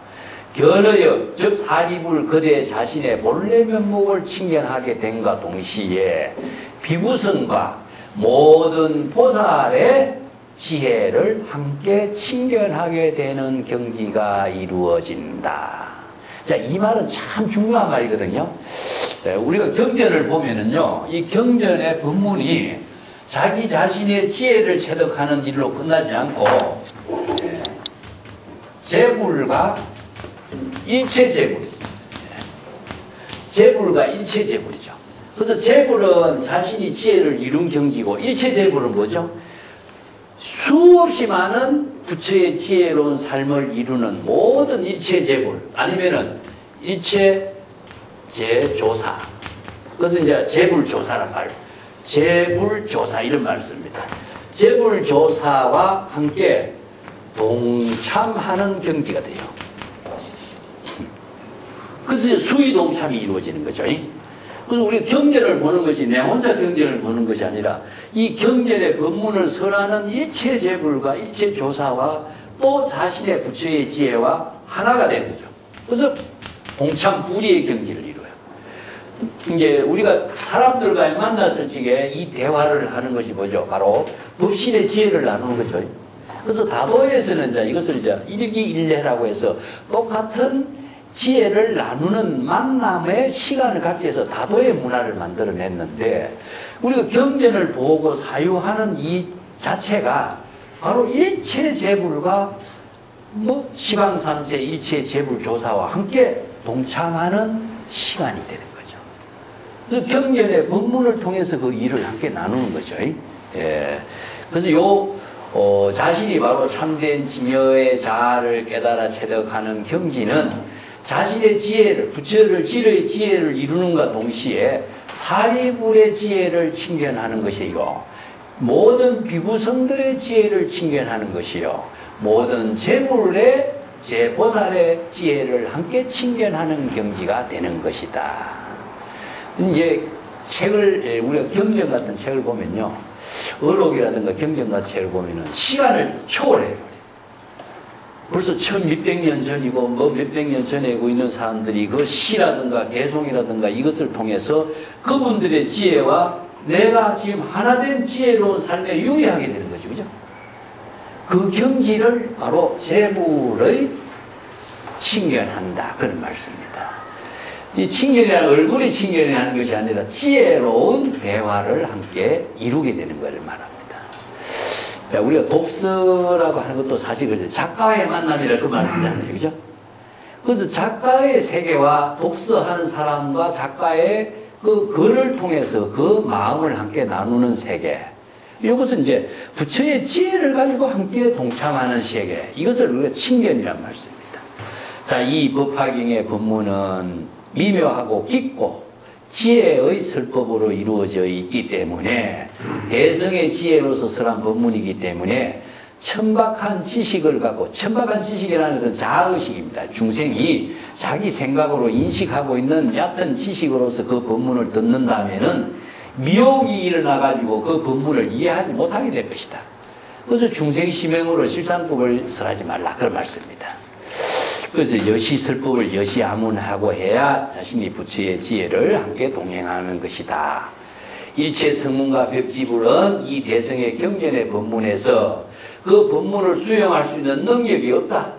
견의여 즉 사리불 그대 자신의 본래 면목을 칭견하게 된과 동시에 비구성과 모든 보살의 지혜를 함께 칭견하게 되는 경지가 이루어진다. 자, 이 말은 참 중요한 말이거든요. 우리가 경전을 보면은요, 이 경전의 법문이 자기 자신의 지혜를 체득하는 일로 끝나지 않고 재불과 일체재불, 재불과 일체재불이죠. 그래서 재불은 자신이 지혜를 이룬 경지고 일체재불은 뭐죠? 수없이 많은 부처의 지혜로운 삶을 이루는 모든 일체재불 아니면은 일체재조사, 그것은 이제 재불조사란 말, 재불조사 이런 말을 씁니다. 재불조사와 함께 동참하는 경지가 돼요. 그래서 수의동참이 이루어지는 거죠. 그래서 우리가 경전을 보는 것이 내 혼자 경전을 보는 것이 아니라 이 경전의 법문을 설하는 일체재불과 일체조사와 또 자신의 부처의 지혜와 하나가 되는 거죠. 그래서 동참불의의 경지를 이루어요. 이제 우리가 사람들과 만났을 적에 이 대화를 하는 것이 뭐죠? 바로 법신의 지혜를 나누는 거죠. 그래서 다도에서는 이제 이것을 이제 일기일례라고 해서 똑같은 지혜를 나누는 만남의 시간을 갖기 위해서 다도의 문화를 만들어냈는데 우리가 경전을 보고 사유하는 이 자체가 바로 일체재불과 시방삼세 일체재불조사와 함께 동참하는 시간이 되는 거죠. 그래서 경전의 법문을 통해서 그 일을 함께 나누는 거죠. 그래서 자신이 바로 참된 진여의 자아를 깨달아 체득하는 경지는 자신의 지혜를, 부처를 지혜를 이루는과 동시에 사리불의 지혜를 칭견하는 것이요. 모든 비구성들의 지혜를 칭견하는 것이요. 모든 재불의 제보살의 지혜를 함께 칭견하는 경지가 되는 것이다. 이제 우리가 경전 같은 책을 보면요. 어록이라든가 경전 같은 책을 보면은 시간을 초월해요. 벌써 1600 년 전이고 몇백 년 전에 있는 사람들이 그 시라든가 개송이라든가 이것을 통해서 그분들의 지혜와 내가 지금 하나된 지혜로운 삶에 유의하게 되는 거죠. 그죠? 그 경지를 바로 재불의 칭견한다. 그런 말씀입니다. 이 칭견이란 얼굴이 칭견하는 것이 아니라 지혜로운 대화를 함께 이루게 되는 것을 말합니다. 우리가 독서라고 하는 것도 사실 그렇죠. 작가와의 만남이라 그 말씀이잖아요. 그죠? 그래서 작가의 세계와 독서하는 사람과 작가의 그 글을 통해서 그 마음을 함께 나누는 세계. 이것은 이제 부처의 지혜를 가지고 함께 동참하는 세계. 이것을 우리가 친견이란 말씀입니다. 자, 이 법화경의 법문은 미묘하고 깊고 지혜의 설법으로 이루어져 있기 때문에 대성의 지혜로서 설한 법문이기 때문에 천박한 지식을 갖고, 천박한 지식이라는 것은 자의식입니다. 중생이 자기 생각으로 인식하고 있는 얕은 지식으로서 그 법문을 듣는다면은 미혹이 일어나가지고 그 법문을 이해하지 못하게 될 것이다. 그래서 중생심행으로 실상법을 설하지 말라, 그런 말씀입니다. 그래서 여시설법을 여시아문하고 해야 자신이 부처의 지혜를 함께 동행하는 것이다. 일체 성문과 벽지불은 이 대성의 경전의 법문에서 그 법문을 수용할 수 있는 능력이 없다.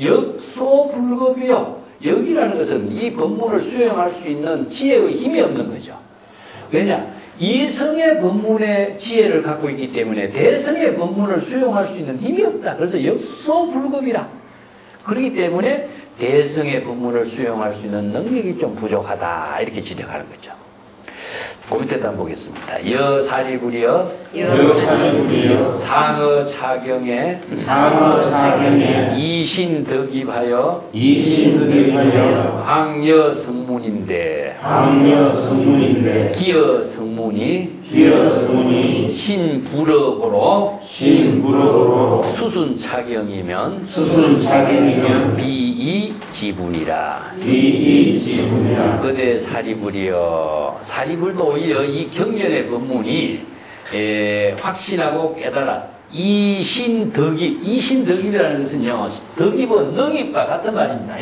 역소불급이요. 역이라는 것은 이 법문을 수용할 수 있는 지혜의 힘이 없는 거죠. 왜냐? 이성의 법문의 지혜를 갖고 있기 때문에 대성의 법문을 수용할 수 있는 힘이 없다. 그래서 역소불급이라. 그렇기 때문에 대성의 법문을 수용할 수 있는 능력이 좀 부족하다. 이렇게 지적하는 거죠. 그 밑에도 한번 보겠습니다. 여사리부리여 상어차경에 이신덕입하여 황여성문인데 기여성문이 신불어고로 수순차경이면 비이지분이라. 그대 사리불이여. 사리불도 오히려 이 경전의 법문이 확신하고 깨달아. 이신덕입이라는 것은요, 덕입은 능입과 같은 말입니다.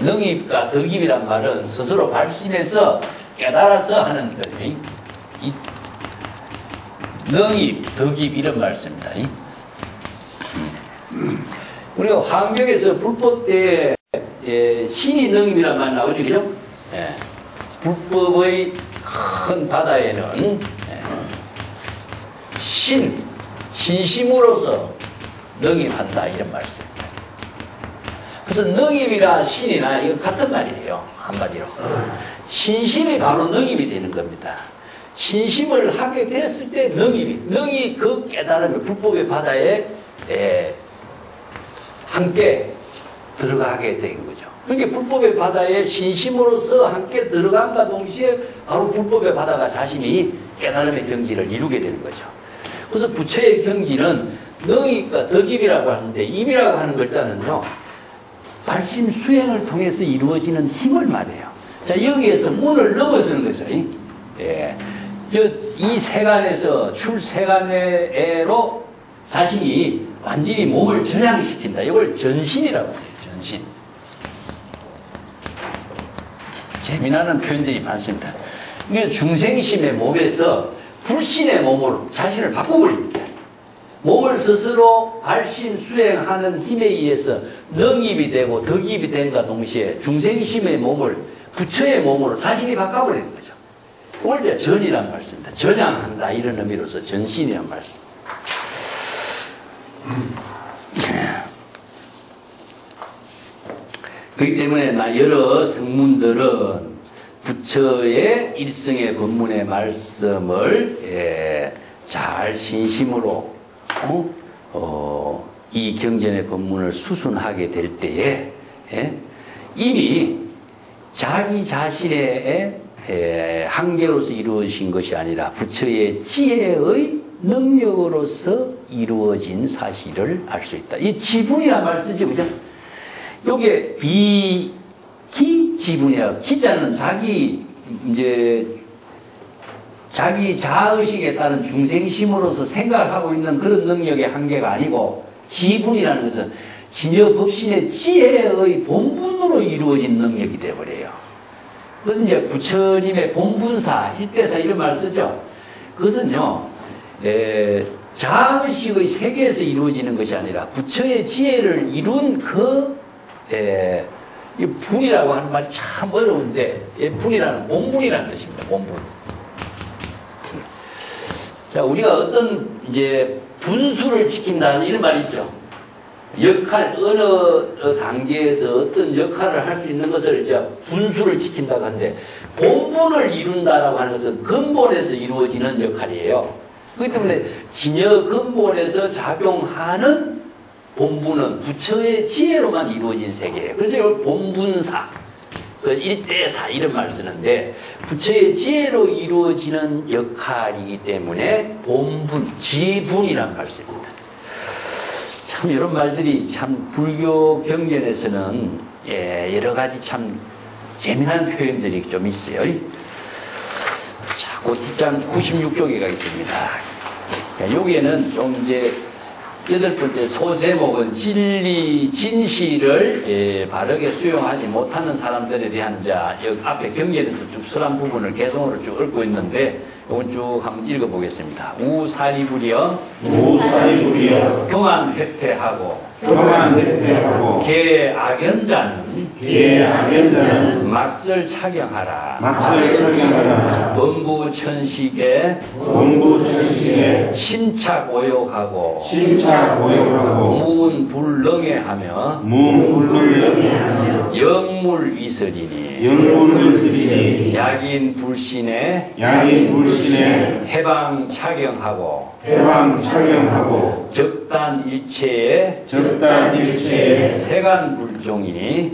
능입과 덕입이란 말은 스스로 발심해서 깨달아서 하는 거죠. 능입, 덕입 이런 말씀입니다. 우리가 환경에서 불법 때 신이 능입이란 말 나오죠, 그죠? 불법의 큰 바다에는 신심으로서 능입한다 이런 말씀입니다. 그래서 능입이나 신이나 이거 같은 말이에요. 한마디로 신심이 바로 능입이 되는 겁니다. 신심을 하게 됐을 때 능이 그 깨달음을 불법의 바다에 함께 들어가게 된 거죠. 그러니까 불법의 바다에 신심으로서 함께 들어간과 동시에 바로 불법의 바다가 자신이 깨달음의 경지를 이루게 되는 거죠. 그래서 부처의 경지는 능입과 덕입이라고 하는데, 입이라고 하는 글자는요, 발심 수행을 통해서 이루어지는 힘을 말해요. 자, 여기에서 문을 넘어서는 거죠. 이 세간에서 출세간회로 자신이 완전히 몸을 전향시킨다. 이걸 전신이라고 해요. 전신. 재미나는 표현들이 많습니다. 그러니까 중생심의 몸에서 불신의 몸으로 자신을 바꿔버립니다. 몸을 스스로 발심 수행하는 힘에 의해서 능입이 되고 덕입이 된과 동시에 중생심의 몸을 부처의 몸으로 자신이 바꿔버리는 거죠. 그걸 이제 전이란 말씀입니다. 전향한다 이런 의미로서 전신이란 말씀. 그렇기 때문에 여러 성문들은 부처의 일성의 법문의 말씀을 잘 신심으로 이 경전의 법문을 수순하게 될 때에 이미 자기 자신의 한계로서 이루어진 것이 아니라 부처의 지혜의 능력으로서 이루어진 사실을 알 수 있다. 이 지분이란 말 쓰죠, 그죠? 요게 기지분이야. 기자는 자기 자의식에 따른 중생심으로서 생각하고 있는 그런 능력의 한계가 아니고, 지분이라는 것은 진여 법신의 지혜의 본분으로 이루어진 능력이 되어버려요. 그것은 이제 부처님의 본분사, 일대사 이런 말 쓰죠. 그것은요, 자의식의 세계에서 이루어지는 것이 아니라 부처의 지혜를 이룬 이 분이라고 하는 말이 참 어려운데, 분이라는 본분이라는 뜻입니다. 본분. 자, 우리가 어떤 분수를 지킨다는 이런 말이 있죠. 역할, 어느 단계에서 어떤 역할을 할 수 있는 것을 이제 분수를 지킨다고 하는데, 본분을 이룬다라고 하는 것은 근본에서 이루어지는 역할이에요. 그렇기 때문에 진여 근본에서 작용하는 본분은 부처의 지혜로만 이루어진 세계예요. 그래서 이걸 본분사, 그 일대사 이런 말 쓰는데, 부처의 지혜로 이루어지는 역할이기 때문에 본분, 지분이라는 말 씁니다. 참 이런 말들이 참 불교 경전에서는 여러 가지 참 재미난 표현들이 좀 있어요. 자, 그 뒷장 96쪽에 가겠습니다. 여기에는 좀 이제 8번째 소제목은 진리, 진실을 바르게 수용하지 못하는 사람들에 대한 앞에 경계에서 쭉 설한 부분을 개성으로 쭉 읊고 있는데, 이건 쭉 한번 읽어보겠습니다. 우사리부리여 교만회퇴하고 개악연자는 막설 착용하라. 범부천식에 심착오욕하고 무문불능해하며 영물위설이니 약인불신에 해방착용하고 적단일체에 세간불종이니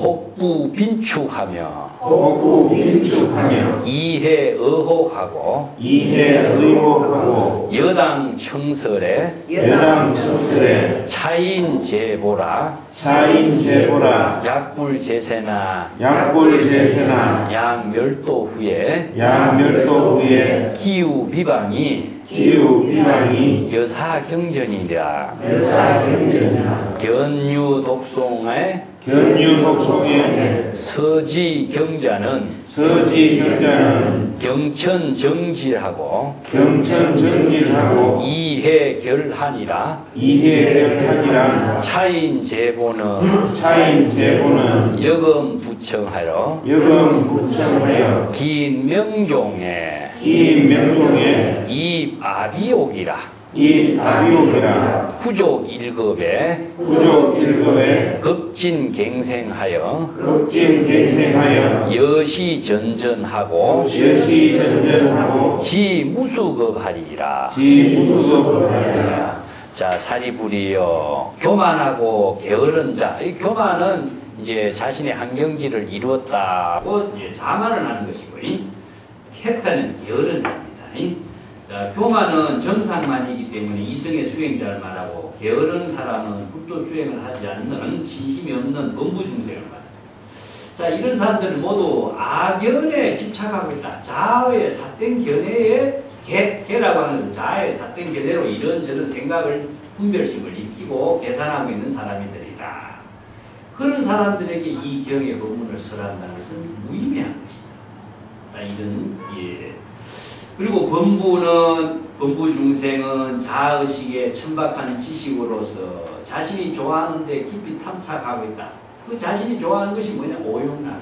혹부빈축하며 이해의혹하고 여당청설에 차인제보라 약불제세나 양멸도 후에 기우비방이 여사경전이라. 견유독송의 서지경자는 경천정질하고 이해결한이라. 차인제보는 여금부청하여 긴 명종에 이아비옥이라. 후족 1급에 급진갱생하여 여시전전하고 지무수급하리라. 자, 사리부리여 교만하고 게으른 자. 이 교만은 이제 자신의 한경지를 이루었다고 이제 자만을 하는 것이고, 해탈은 게으른 자입니다. 자, 교만은 정상만이기 때문에 이성의 수행자를 말하고, 게으른 사람은 불도 수행을 하지 않는 신심이 없는 범부중생을 말합니다. 자, 이런 사람들은 모두 악연에 집착하고 있다. 자아의 사땡견해에 개라고 하는 것은 자아의 사땡견해로 이런저런 생각을 분별심을 익히고 계산하고 있는 사람들이다. 그런 사람들에게 이 경의 법문을 설한다는 것은 무의미한 것이다. 자, 이런 그리고 범부중생은 자아의식에 천박한 지식으로서 자신이 좋아하는 데 깊이 탐착하고 있다. 그 자신이 좋아하는 것이 뭐냐? 오용락이다.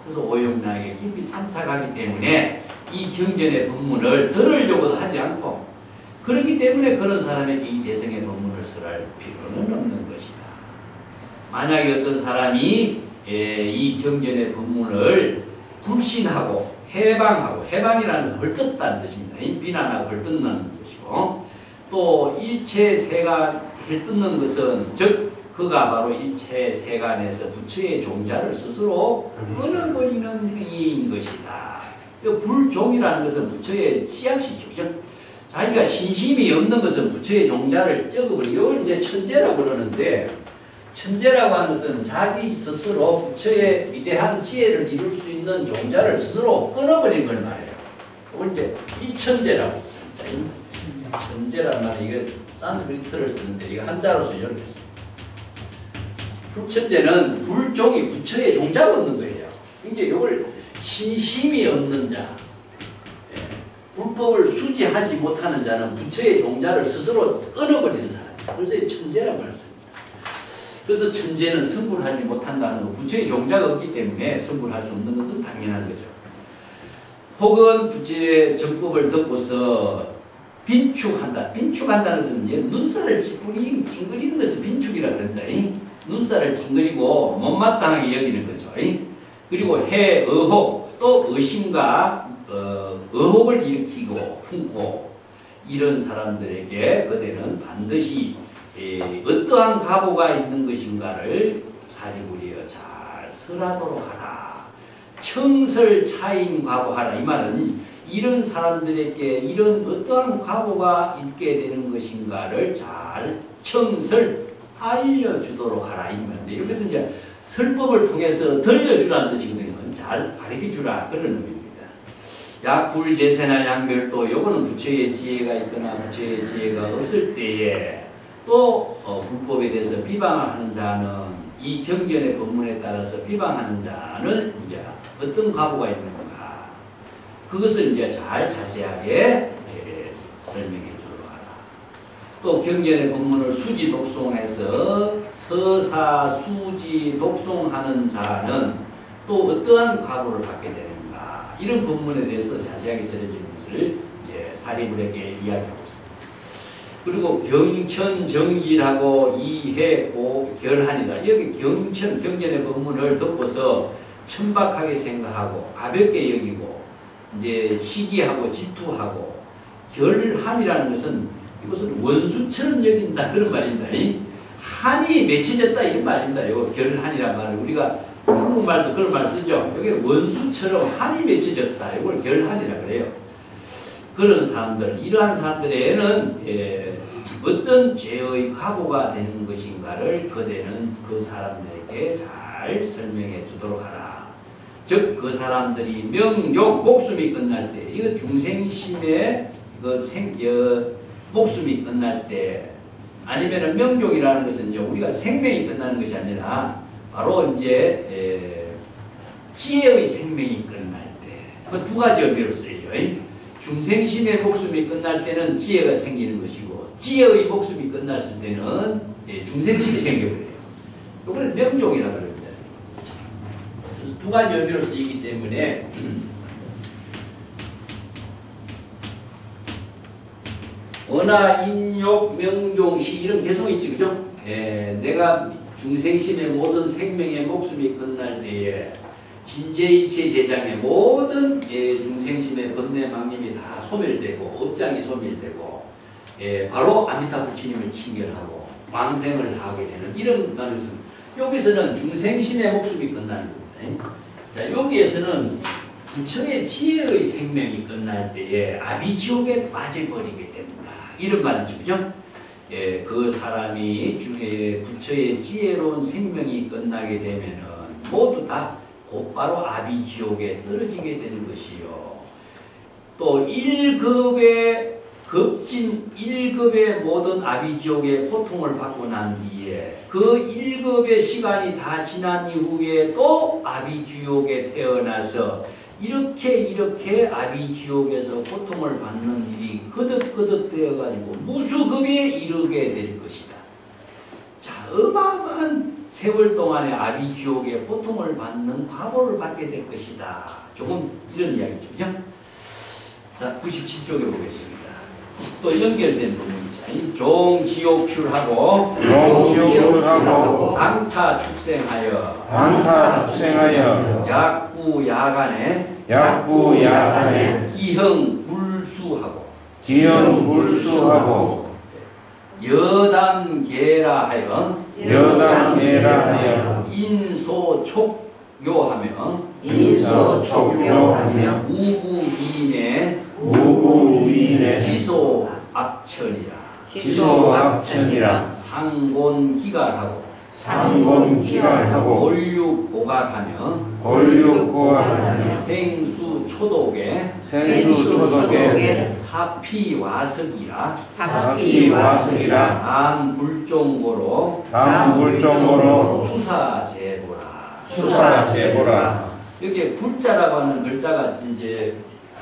그래서 오용락에 깊이 탐착하기 때문에 이 경전의 법문을 들으려고도 하지 않고, 그렇기 때문에 그런 사람에게 이 대성의 법문을 설할 필요는 없는 것이다. 만약에 어떤 사람이 이 경전의 법문을 불신하고 해방이라는 것은 헐뜯다는 뜻입니다. 비난하고 헐뜯는 것이고, 또 일체세간을 뜯는 것은 즉 그가 바로 일체세간에서 부처의 종자를 스스로 끊어버리는 행위인 것이다. 불종이라는 것은 부처의 씨앗이죠. 자기가 신심이 없는 것은 부처의 종자를 쩍어버리고, 이걸 이제 천재라고 그러는데, 천재라고 하는 것은 자기 스스로 부처의 위대한 지혜를 이룰 수 있는 종자를 스스로 끊어버린 걸 말해요. 그걸 이제 이천재라고 씁니다. 천재란 말이 이게 산스크리트를 쓰는데, 이거 한자로서 이렇게 씁니다. 불천재는 불종이 부처의 종자가 없는 거예요. 그러니까 이걸 신심이 없는 자, 불법을 수지하지 못하는 자는 부처의 종자를 스스로 끊어버리는 사람. 그래서 천재라고 할 수 있습니다. 그래서 천재는 성불하지 못한다는 거, 부처의 종자가 없기 때문에 성불할 수 없는 것은 당연한 거죠. 혹은 부처의 정법을 듣고서 빈축한다. 빈축한다는 것은 이제 눈살을 찡그리는 것을 빈축이라 그런다. 눈살을 찡그리고 못마땅하게 여기는 거죠. 그리고 의혹, 또 의심과 의혹을 일으키고 품고 이런 사람들에게 그대는 반드시 어떠한 각오가 있는 것인가를 사리부리여 잘 설하도록 하라. 청설 차임 각오하라. 이 말은 이런 사람들에게 이런 어떠한 각오가 있게 되는 것인가를 잘 청설 알려주도록 하라. 이 말인데 여기서 이제 설법을 통해서 들려주라는 뜻이거든요. 잘 가르쳐주라. 그런 의미입니다. 약불제세나 양별도 요거는 부처의 지혜가 있거나 부처의 지혜가 없을 때에 또 불법에 대해서 비방하는 자는 이 경전의 법문에 따라서 비방하는 자는 이제 어떤 각오가 있는 건가 그것을 이제 잘 자세하게 설명해 주도록 하라. 또 경전의 법문을 수지 독송해서 서사 수지 독송하는 자는 또 어떠한 각오를 갖게 되는가 이런 법문에 대해서 자세하게 설해주는 것을 이제 사리불에게 이야기하고 있습니다. 그리고 경천 정질하고 이해 결한이다. 여기 경천 경전의 법문을 덮어서 천박하게 생각하고 가볍게 여기고 이제 시기하고 질투하고 결한이라는 것은 이것은 원수처럼 여긴다 그런 말입니다. 한이 맺혀졌다 이런 말입니다. 이거 결한이란 말을 우리가 한국말도 그런 말 쓰죠. 여기 원수처럼 한이 맺혀졌다. 이걸 결한이라 그래요. 그런 사람들, 이러한 사람들에는 어떤 죄의 각오가 되는 것인가를 그대는 그 사람들에게 잘 설명해 주도록 하라. 즉 그 사람들이 명족 목숨이 끝날 때 이거 중생심의 목숨이 끝날 때 아니면은 명족이라는 것은 우리가 생명이 끝나는 것이 아니라 바로 이제 지혜의 생명이 끝날 때 그 두 가지 의미로 쓰여요. 중생심의 목숨이 끝날 때는 지혜가 생기는 것이고 지혜의 목숨이 끝났을 때는 중생심이 생겨버려요. 이거는 명종이라고 합니다. 두 가지 의미로 쓰이기 때문에 원하, 인욕, 명종시 이런 개성이 있지 그죠? 내가 중생심의 모든 생명의 목숨이 끝날 때에 진재일체 제장의 모든 중생심의 번뇌망님이 다 소멸되고 업장이 소멸되고 바로 아미타 부처님을 친결하고 왕생을 하게 되는 이런 말에서 여기서는 중생심의 목숨이 끝나는 겁니다. 자, 여기에서는 부처의 지혜의 생명이 끝날 때에 아비지옥에 빠져버리게 된다. 이런 말이죠. 그죠? 그 사람이 부처의 지혜로운 생명이 끝나게 되면은 모두 다 곧바로 아비지옥에 떨어지게 되는 것이요. 또 1급의 급진 1급의 모든 아비지옥의 고통을 받고 난 뒤에 그 1급의 시간이 다 지난 이후에 또 아비지옥에 태어나서 이렇게 아비지옥에서 고통을 받는 일이 거듭거듭 되어가지고 무수급에 이르게 될 것이다. 자, 어마어마한 세월 동안에 아비지옥의 고통을 받는 과보를 받게 될 것이다. 조금 이런 이야기죠. 그죠? 자, 97쪽에 보겠습니다. 또 연결된 부분이죠. 종지옥출하고 당타 축생하여 약구야간에 기형불수하고 여당계라하여 인소촉교하며 우구위내 지소악천이라 상곤기갈하고 골육고갈하며 생수초독에 사피와석이라 남불종고로 수사제보라. 여기 불자라고 하는 글자가 이제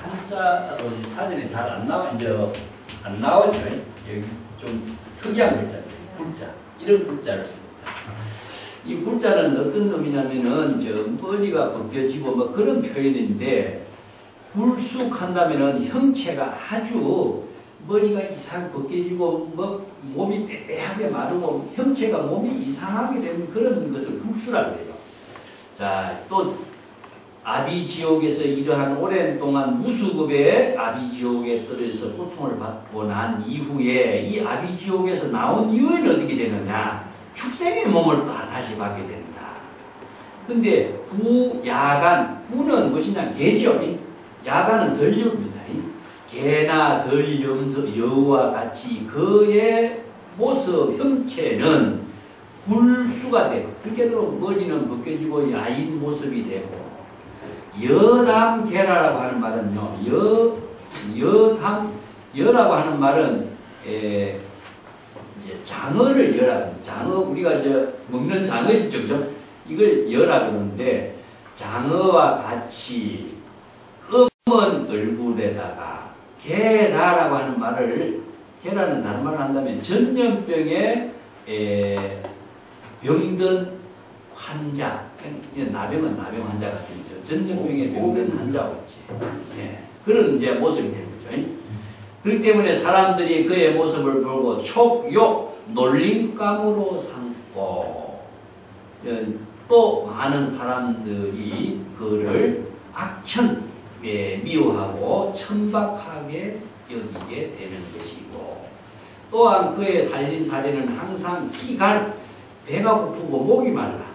한자 사전에 잘 안 나오죠. 여기 좀 특이한 글자예요. 불자. 이런 글자를 씁니다. 이 불자는 어떤 의미냐면은 머리가 벗겨지고 뭐 그런 표현인데 불쑥한다면은 형체가 아주 머리가 이상 벗겨지고 뭐 몸이 빼빼하게 마르고 형체가 몸이 이상하게 되는 그런 것을 흡수라고 해요. 자, 또 아비지옥에서 이러한 오랜 동안 무수급의 아비지옥에 떨어져서 고통을 받고 난 이후에 이 아비지옥에서 나온 이후에는 어떻게 되느냐? 축생의 몸을 다시 받게 된다. 근데 부야간, 부는 무엇이냐? 개죠. 야간은 덜려입니다. 개나 덜 여우와 같이 그의 모습 형체는 불수가 되고, 그렇게 되면 머리는 벗겨지고 야인 모습이 되고, 여담개라라고 하는 말은요, 여라고 하는 말은 이제 장어를 여라, 장어 우리가 먹는 장어 있죠, 그죠? 이걸 여라 그러는데, 장어와 같이 검은 얼굴에다가 개라라고 하는 말을, 개라는 다른 말을 한다면 전염병에 병든 환자, 나병은 나병 환자 같은 거죠. 전염병에 병든 환자가 있지. 예, 그런 이제 모습이 되는 거죠. 그렇기 때문에 사람들이 그의 모습을 보고 촉욕, 놀림감으로 삼고, 또 많은 사람들이 그를 악천, 미워하고 천박하게 여기게 되는 것이고, 또한 그의 살림살이는 항상 기갈, 배가 고프고 목이 말라.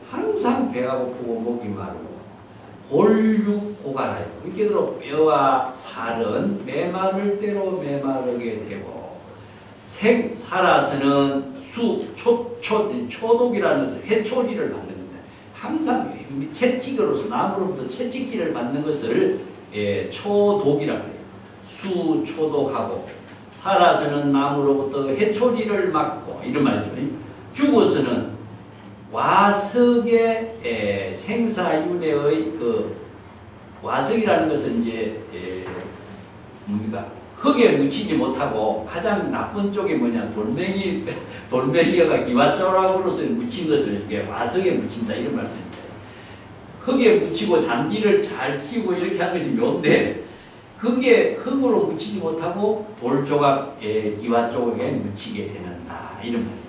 항상 배가 고프고 목이 마르고 골육고갈하여, 그렇게 들어 뼈와 살은 메마를 대로 메마르게 되고, 살아서는 초독이라는 것은 해초리를 받는 겁니다. 항상 채찍으로서 나무로부터 채찍질을 받는 것을 초독이라고 해요. 수초독하고, 살아서는 나무로부터 해초리를 맞고, 이런 말이죠. 죽어서는 와석의 생사윤회의 그 와석이라는 것은 이제 뭡니까? 흙에 묻히지 못하고 가장 나쁜 쪽이 뭐냐? 돌멩이가 기와조락으로서 묻힌 것을 이렇게 와석에 묻힌다, 이런 말씀입니다. 흙에 묻히고 잔디를 잘 키우고 이렇게 하는 것이 묘인데, 그게 흙으로 묻히지 못하고 돌조각에 기와조각에 묻히게 되는다, 이런 말입니다.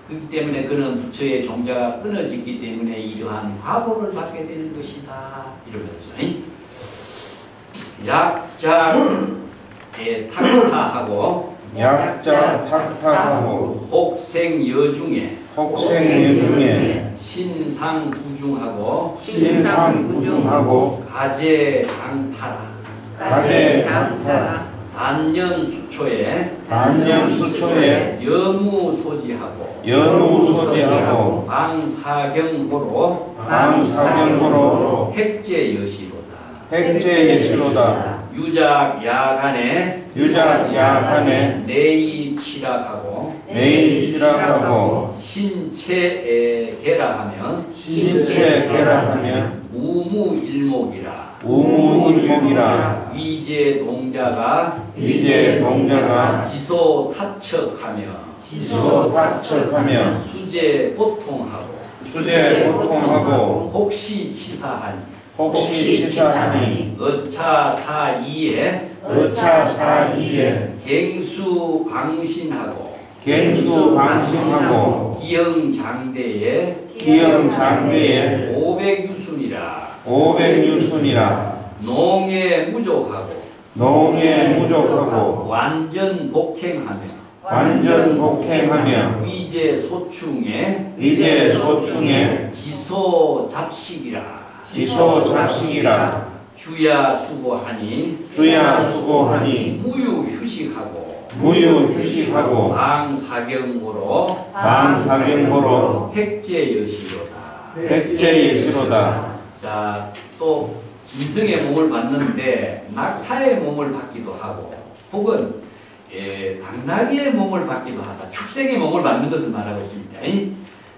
그렇기 때문에 그는 부처의 종자가 끊어지기 때문에 이러한 과보를 받게 되는 것이다, 이러면서 탁타하고 혹생여중에 신상부중하고 가제장타라 단년수초에 여무소지하고 방사경호로 핵제여시로다. 유작야간에 내이치락하고 신체에 계라하면 우무일목이라. 위제동자가 지소타척하며 수제고통하고 혹시치사하니 어차사이에 갱수방신하고 기영장대에 500유순이라 농에 무족하고 완전 복행하며 위제소충에 지소잡식이라. 주야 수고하니 무유휴식하고 방사경고로 핵제여시로다. 자, 또 짐승의 몸을 받는데 낙타의 몸을 받기도 하고, 혹은 당나귀의 몸을 받기도 하다. 축생의 몸을 받는 것을 말하고 있습니다.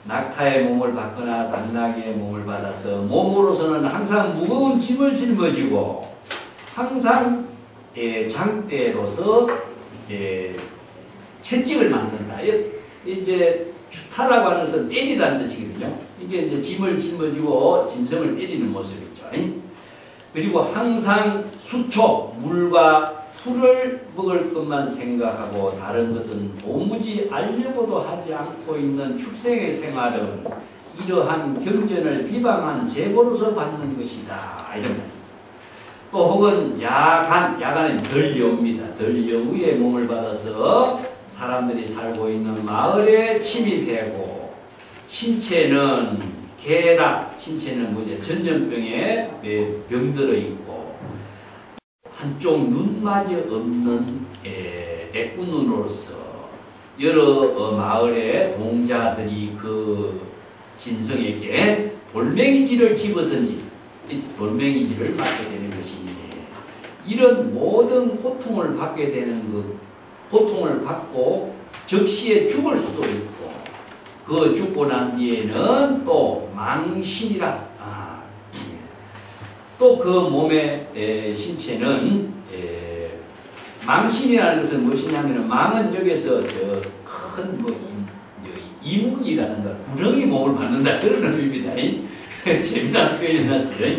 낙타의 몸을 받거나 당나귀의 몸을 받아서 몸으로서는 항상 무거운 짐을 짊어지고, 항상 장대로서 채찍을 만든다. 이제 주타라고 하는 것은 때리다는 뜻이거든요. 이게 이제 짐을 짊어지고 짐승을 때리는 모습이죠. 그리고 항상 수초, 물과 술을 먹을 것만 생각하고 다른 것은 도무지 알려고도 하지 않고 있는 축생의 생활은 이러한 경전을 비방한 제보로서 받는 것이다. 이런 말. 또 혹은 야간은 덜여우입니다. 덜여우의 몸을 받아서 사람들이 살고 있는 마을에 침입하고 신체는 계락, 신체는 전염병에 병들어 있고 한쪽 눈마저 없는 애꾸눈으로서 여러 마을의 동자들이 그 진성에게 돌멩이질을 집어던지 돌멩이질을 맞게 되는 것이니 이런 모든 고통을 받게 되는 고통을 받고 적시에 죽을 수도 있고 그 죽고 난 뒤에는 또 망신이라 또 그 몸의 신체는 망신이라는 것은 무엇이냐면 망은 여기서 큰 이묵이라든가 구렁이 몸을 받는다 그런 의미입니다. 재미난 표현이 났어요.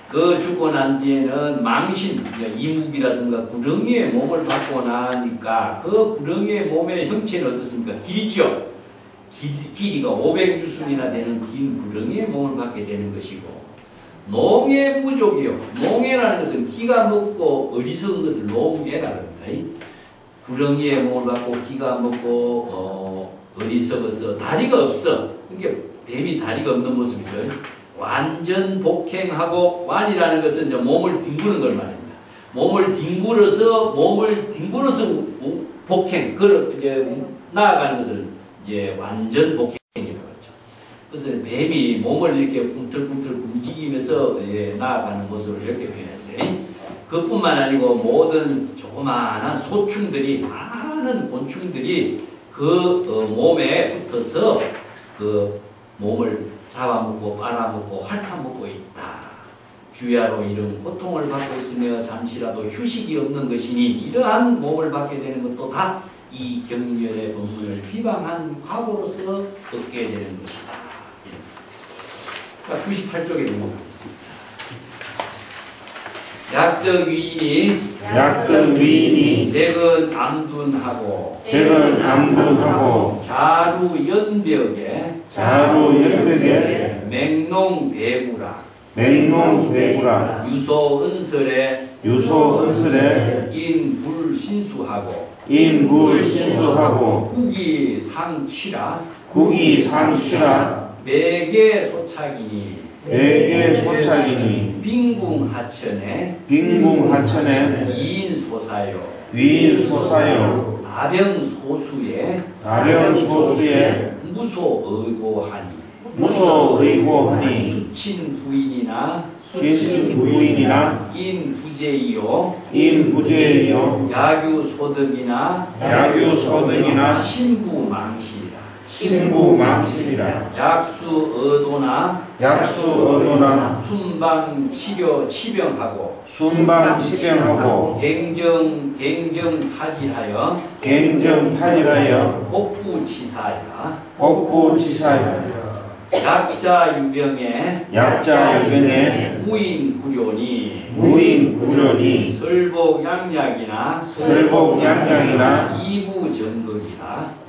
그 죽고 난 뒤에는 망신, 이묵이라든가 구렁이의 몸을 받고 나니까 그 구렁이의 몸의 형체는 어떻습니까? 길이죠. 길이가 500유순이나 되는 긴 구렁이의 몸을 받게 되는 것이고 농해 부족이요. 농해라는 것은 기가 먹고 어리석은 것을 농해라는 겁니다. 구렁이의 몸을 받고 기가 먹고 어리석어서 다리가 없어. 그러니까 뱀이 다리가 없는 모습이죠. 완전 복행하고 완이라는 것은 이제 몸을 뒹구는 걸 말합니다. 몸을 뒹굴어서 복행, 나아가는 것을 이제 완전 복행이라고 하죠. 그래서 뱀이 몸을 이렇게 꿈틀꿈틀 움직이면서 나아가는 모습을 이렇게 표현했어요. 그뿐만 아니고 모든 조그마한 소충들이 많은 곤충들이 그 몸에 붙어서 그 몸을 잡아먹고 빨아먹고 핥아먹고 있다. 주야로 이런 고통을 받고 있으며 잠시라도 휴식이 없는 것이니 이러한 몸을 받게 되는 것도 다 이 경전의 본문을 비방한 과보로서 얻게 되는 것이다. 그러니까 98쪽에 넘어가겠습니다. 약적 위인이 색은 암둔하고 자루 연벽에 맹농배구라 유소 은설에 인불신수하고 국이상취라 매개 소착이니 빈궁하천에 이인소사요 다병소수에 무소의고하니 수친부인이나 인부제이요 야규소득이나 신부망신이라 약수의도나 순방치병하고 갱정타질하여 복부치사야 약자유병에 무인구련이 설복양약이나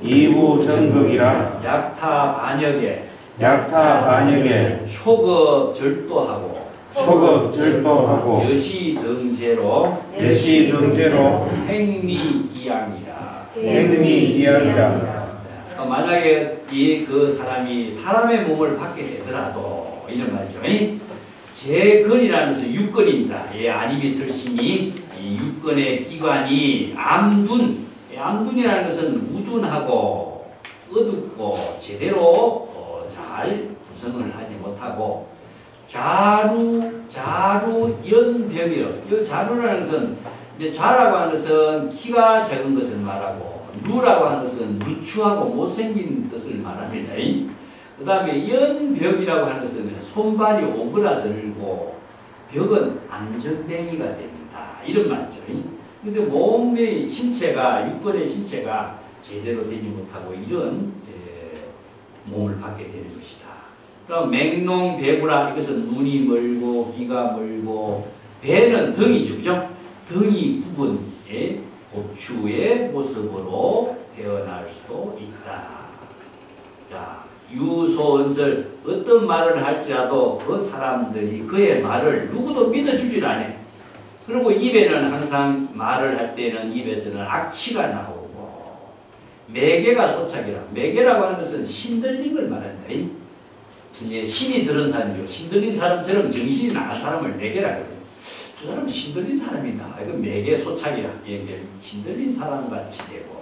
이부전극이라 약타반역에 초급절도하고 여시등제로 행미기양이라 만약에 그 사람이 사람의 몸을 받게 되더라도 이런 말이죠. 제근이라는 것은 육근입니다. 안입이 설신이 육근의 기관이 암둔이라는 것은 무둔하고 어둡고 제대로 잘 구성을 하지 못하고 자루연병이요. 이 자루라는 것은 이제 자라고 하는 것은 키가 작은 것을 말하고 누라고 하는 것은 누추하고 못생긴 것을 말합니다. 그 다음에 연벽이라고 하는 것은 손발이 오그라들고 벽은 안전뱅이가 됩니다. 이런 말이죠. 그래서 몸의 신체가 육근의 신체가 제대로 되지 못하고 이런 몸을 받게 되는 것이다. 그럼 맹농배구라 이것은 눈이 멀고 귀가 멀고 배는 등이죠. 그죠? 등이 굽은 법추의 모습으로 태어날 수도 있다. 자, 유소언설 어떤 말을 할지라도 그 사람들이 그의 말을 누구도 믿어주질 않아. 그리고 입에는 항상 말을 할 때는 입에서는 악취가 나오고 매개가 소착이라. 매개라고 하는 것은 신들림을 말한다. 신이 들은 사람이요. 신들린 사람처럼 정신이 나간 사람을 매개라 그래요. 저 사람은 신들린 사람이다. 이거 매개 소착이라. 신들린 사람같이 되고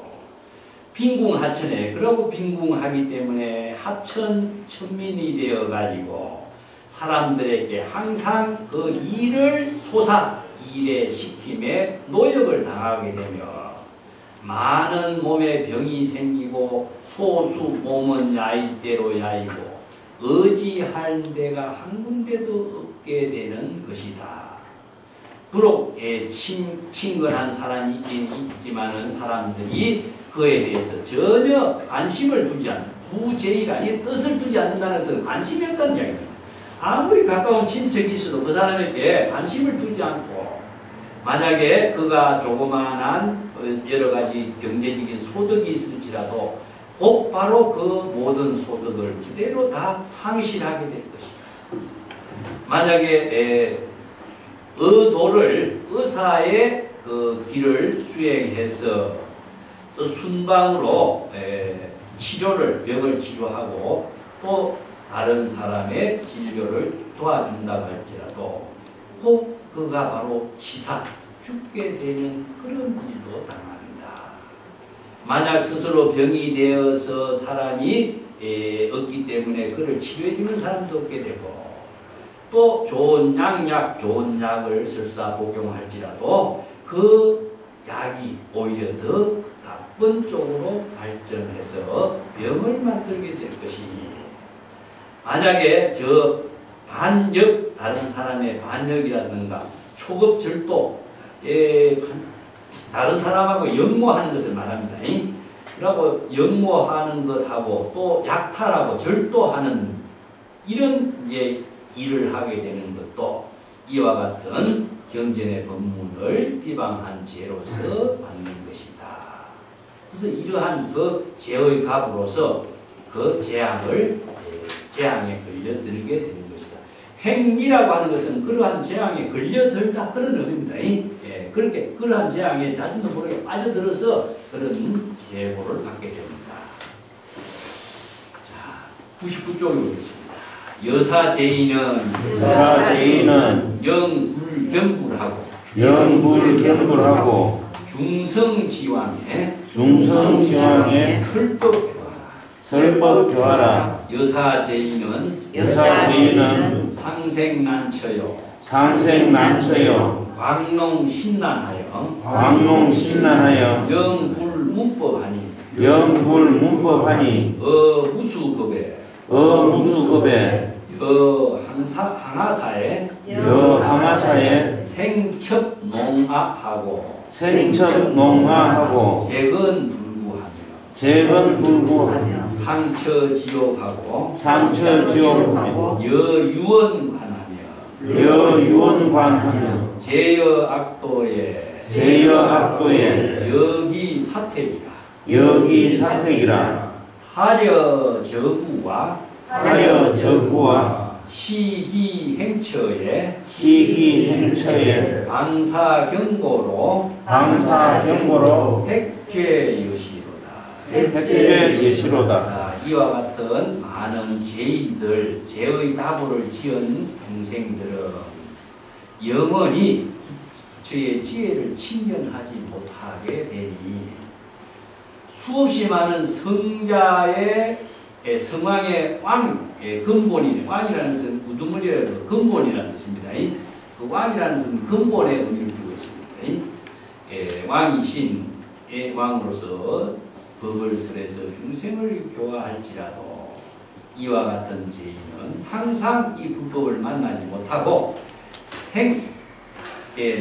빈궁하천에 그러고 빈궁하기 때문에 하천 천민이 되어가지고 사람들에게 항상 그 일을 일에 시킴에 노역을 당하게 되며 많은 몸에 병이 생기고 소수 몸은 야이대로 야이고 의지할 데가 한 군데도 없게 되는 것이다. 비록 친근한 사람이 있긴 있지만은 사람들이 그에 대해서 전혀 관심을 두지 않는 부재의가 이 뜻을 두지 않는다는 것은 관심이 없다는 이야기입니다. 아무리 가까운 친척이 있어도 그 사람에게 관심을 두지 않고 만약에 그가 조그마한 여러 가지 경제적인 소득이 있을지라도 곧바로 그 모든 소득을 그대로 다 상실하게 될 것이다. 만약에 의사의 그 길을 수행해서 순방으로 병을 치료하고 또 다른 사람의 진료를 도와준다고 할지라도 꼭 그가 바로 죽게 되는 그런 일도 당합니다. 만약 스스로 병이 되어서 사람이 없기 때문에 그를 치료해주는 사람도 없게 되고 또 좋은 좋은 약을 설사 복용할지라도 그 약이 오히려 더 나쁜 쪽으로 발전해서 병을 만들게 될 것이니 만약에 반역, 다른 사람의 반역이라든가 초급절도 다른 사람하고 역모하는 것을 말합니다. 그리고 역모하는 것하고 또 약탈하고 절도하는 이런 일을 하게 되는 것도 이와 같은 경전의 법문을 비방한 죄로서 받는 것이다. 그래서 이러한 그 죄의 값으로서 그 재앙에 걸려들게 되는 것이다. 횡리라고 하는 것은 그러한 재앙에 걸려들다 그런 의미입니다. 그렇게 그러한 재앙에 자신도 모르게 빠져들어서 그런 계보를 받게 됩니다. 자, 99쪽에 보겠습니다. 여사제인은 영불경불하고 중성지왕에 설법교하라. 여사제인은 상생난처요 광농신난하여 영불문법하니 어무수급에 항하사에 생첩농아하고 재건불구하며 상처지옥하고 여유원관하며 제여악도에 여기사택이라 하려저구와 시기행처에 방사경고로 택죄여시로다. 이와 같은 많은 죄인들, 죄의 다보를 지은 중생들은 영원히 저의 지혜를 친견하지 못하게 되니 수없이 많은 성자의 성왕의 근본이 왕이라는 것은 우두머리라는 근본이라는 뜻입니다. 그 왕이라는 것은 근본의 의미를 두고 있습니다. 왕이신 왕으로서 법을 설해서 중생을 교화할지라도 이와 같은 죄인은 항상 이 불법을 만나지 못하고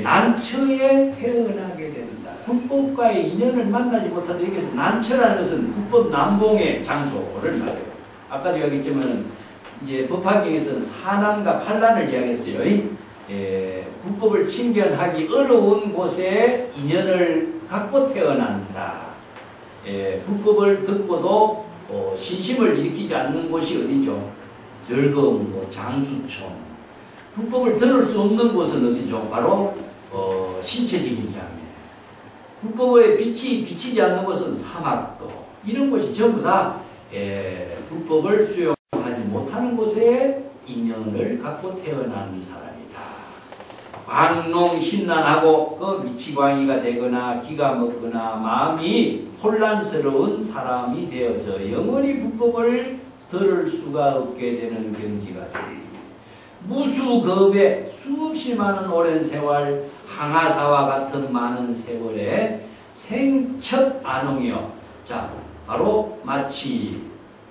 난처에 태어나게 된다. 불법과의 인연을 만나지 못하다. 여기서 난처라는 것은 불법 난봉의 장소를 말해요. 아까도 이야기했지만 이제 법화경에서는 사난과 환난을 이야기했어요. 불법을 친견하기 어려운 곳에 인연을 갖고 태어난다. 불법을 듣고도 신심을 일으키지 않는 곳이 어디죠? 즐거운 곳, 장수촌. 불법을 들을 수 없는 곳은 어디죠? 바로 신체적인 장애. 불법에 빛이 비치지 않는 곳은 사막도. 이런 곳이 전부 다 불법을 수용하지 못하는 곳에 인연을 갖고 태어난 사람이다. 광농 심란하고 그 미치광이가 되거나 기가 먹거나 마음이 혼란스러운 사람이 되어서 영원히 불법을 들을 수가 없게 되는 경지가 되리. 무수겁에 수없이 많은 오랜 세월 항아사와 같은 많은 세월에 생첫 안홍이요. 자, 바로 마치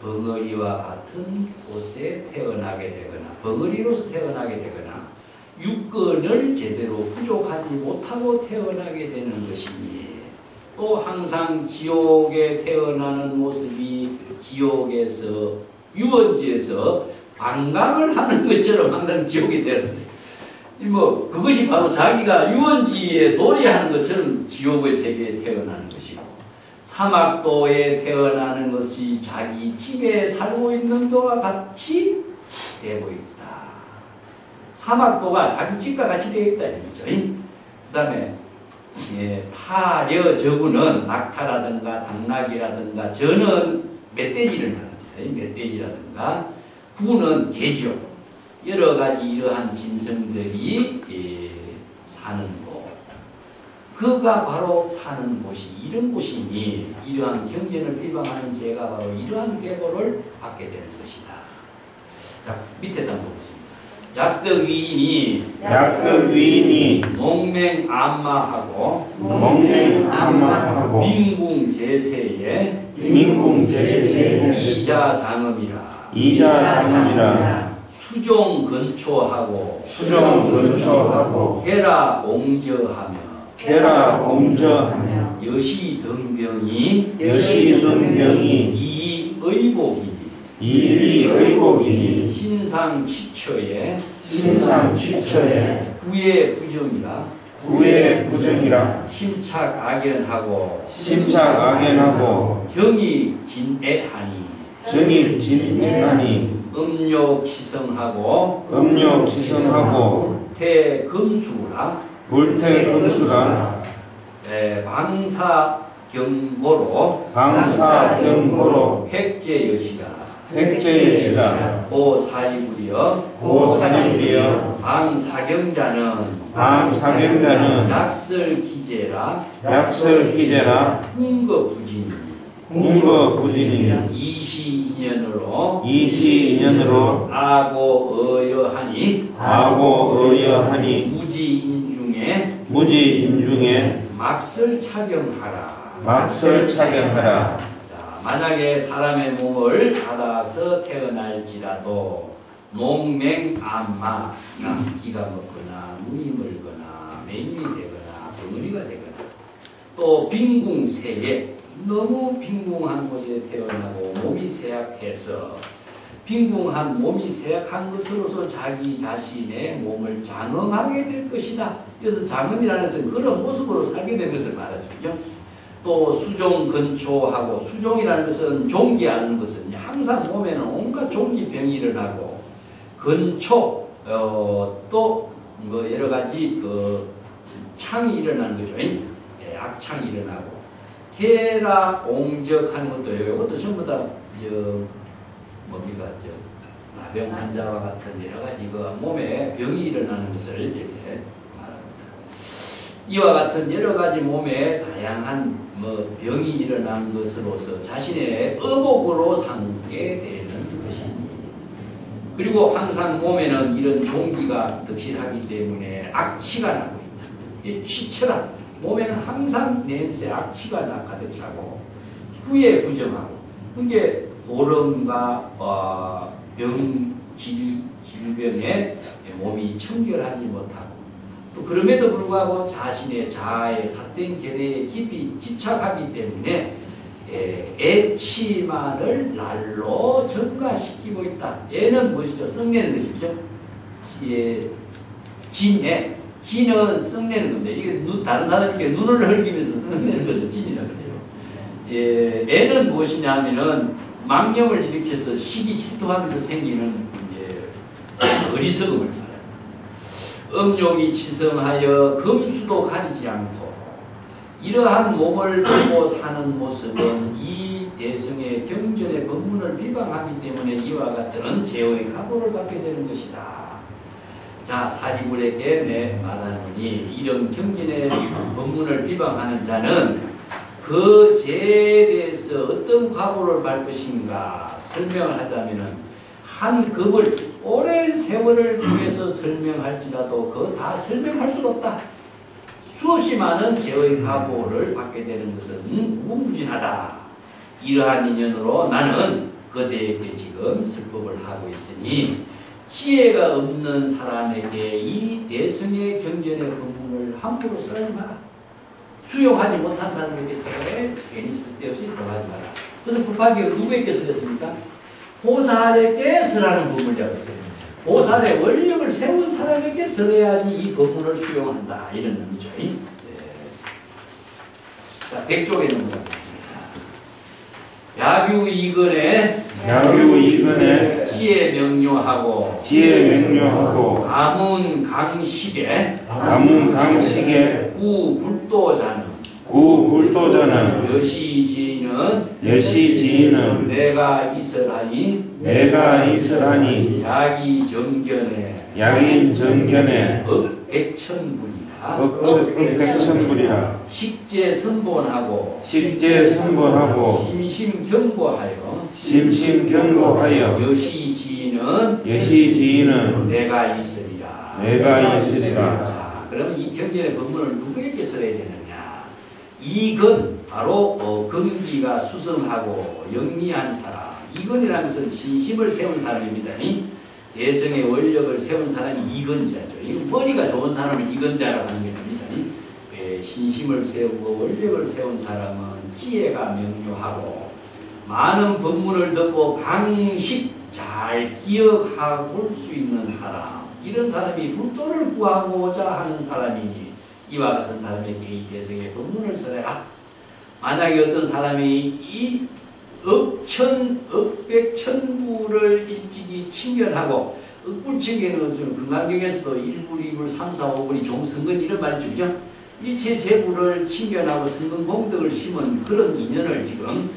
벙어리와 같은 곳에 태어나게 되거나 벙어리로서 태어나게 되거나 육건을 제대로 부족하지 못하고 태어나게 되는 것이니 또 항상 지옥에 태어나는 모습이 지옥에서 유원지에서 관광을 하는 것처럼 항상 지옥에 태어나는데 뭐 그것이 바로 자기가 유원지에 놀이하는 것처럼 지옥의 세계에 태어나는 것이고 사막도에 태어나는 것이 자기 집에 살고 있는 것과 같이 되고 있다. 사막도가 자기 집과 같이 되어 있다. 그 다음에 파려저구는 낙타라든가 당나귀라든가 저는 멧돼지를 말합니다. 멧돼지라든가 구는 개죠. 여러 가지 이러한 짐승들이 사는 곳. 그가 바로 사는 곳이 이런 곳이니 이러한 경전을 비방하는 제가 바로 이러한 계보를 받게 되는 것이다. 자, 밑에다 보겠습니다. 약덕위인이 농맹암마하고 빈궁제세에 이자장엄이라 수종근초하고 해라옹저하며 여시등병이 이의복이니 신상취처에 구의 부정이라 심착악연하고 정이 진애하니 음욕지성하고 태금수라 방사경고로 획제여시다 고사리부리여 방사경자는 약설기제라 훈거부진이 이시인연으로 아고어여하니 무지인중에 막설착용하라. 자, 만약에 사람의 몸을 받아서 태어날지라도 농맹암마 기가 먹거나 눈이 멀거나 맹인이 되거나 덩어리가 되거나 또 빈궁세에 너무 빈궁한 곳에 태어나고 몸이 쇠약해서 빈궁한 몸이 쇠약한 것으로서 자기 자신의 몸을 장엄하게 될 것이다. 그래서 장엄이라는 것은 그런 모습으로 살게 된 것을 말하죠. 또 수종근초하고 수종이라는 것은 종기하는 것은 항상 몸에는 온갖 종기병이 일어나고 근초 또 뭐 여러 가지 그 창이 일어나는 거죠. 악창이 일어나고 해라 옹적하는 것도 이것도 전부 다 뭡니까 나병 환자와 같은 여러 가지 그 몸에 병이 일어나는 것을 이렇게 말합니다. 이와 같은 여러 가지 몸에 다양한 뭐 병이 일어난 것으로서 자신의 의복으로 삼게 되는 것입니다. 그리고 항상 몸에는 이런 종기가 득실하기 때문에 악취가 나고 있다. 치철한 몸에는 항상 냄새, 악취가 가득 차고 후에 부정하고 그게 고름과 질병에 몸이 청결하지 못하고 또 그럼에도 불구하고 자신의 자아의 삿된 결의에 깊이 집착하기 때문에 애치만을 날로 증가시키고 있다. 애는 무엇이죠? 썩내는 것이죠. 진은 썩내는 건데, 이게 다른 사람에게 눈을 흘기면서 썩내는 것을 진이라고 해요. 예, 애는 무엇이냐 하면은 망령을 일으켜서 시기 질투하면서 생기는 어리석음을 말합니다. 음욕이 치성하여 금수도 가리지 않고 이러한 몸을 보고 사는 모습은 이 대성의 경전의 법문을 비방하기 때문에 이와 같은 제어의 각오를 받게 되는 것이다. 자, 사리불에게 말하노니 이런 경전의 법문을 비방하는 자는 그 죄에 대해서 어떤 각오를 받을 것인가 설명을 하자면은 한 급을 오랜 세월을 통해서 설명할지라도 그거 다 설명할 수가 없다. 수없이 많은 제어의 각오를 받게 되는 것은 무궁무진하다. 이러한 인연으로 나는 그대에게 지금 설법을 하고 있으니 지혜가 없는 사람에게 이 대성의 경전의 법문을 함부로 써하지 마라. 수용하지 못한 사람에게 괜히 쓸데없이 들어가지 마라. 그래서 법화기가 누구에게 쓰였습니까? 보살에게 설하는 법문이라고 했어요. 보살의 원력을 세운 사람에게 설해야지 이 법문을 수용한다. 이런 의미죠. 네. 자, 100쪽에 넘어가겠습니다. 야규이근에 지혜 명료하고 가문 강식에 구불도자는 여시지인은 내가 있으라니 야기정견에 백천불이라 식제선본하고 심심경고하여 여시지인은 내가 있으리라. 자, 그러면 이 경전의 법문을 누구에게 써야 되느냐? 이건 바로 근기가 수성하고 영리한 사람. 이건이라는 것은 신심을 세운 사람입니다. 대성의 원력을 세운 사람이 이건자죠. 이 머리가 좋은 사람은 이건자라고 하는 겁니다. 신심을 세우고 원력을 세운 사람은 지혜가 명료하고 많은 법문을 듣고 강식 잘 기억하고 수 있는 사람. 이런 사람이 불도를 구하고자 하는 사람이니 이와 같은 사람에게 이 대성의 법문을 설해라. 만약에 어떤 사람이 이 억백천부를 일찍이 칭견하고 억불칭견은 금강경에서도 1불, 2불, 3, 4, 5불이 종성근 이런 말이죠. 그죠? 일체 재부를 칭견하고 성근공덕을 심은 그런 인연을 지금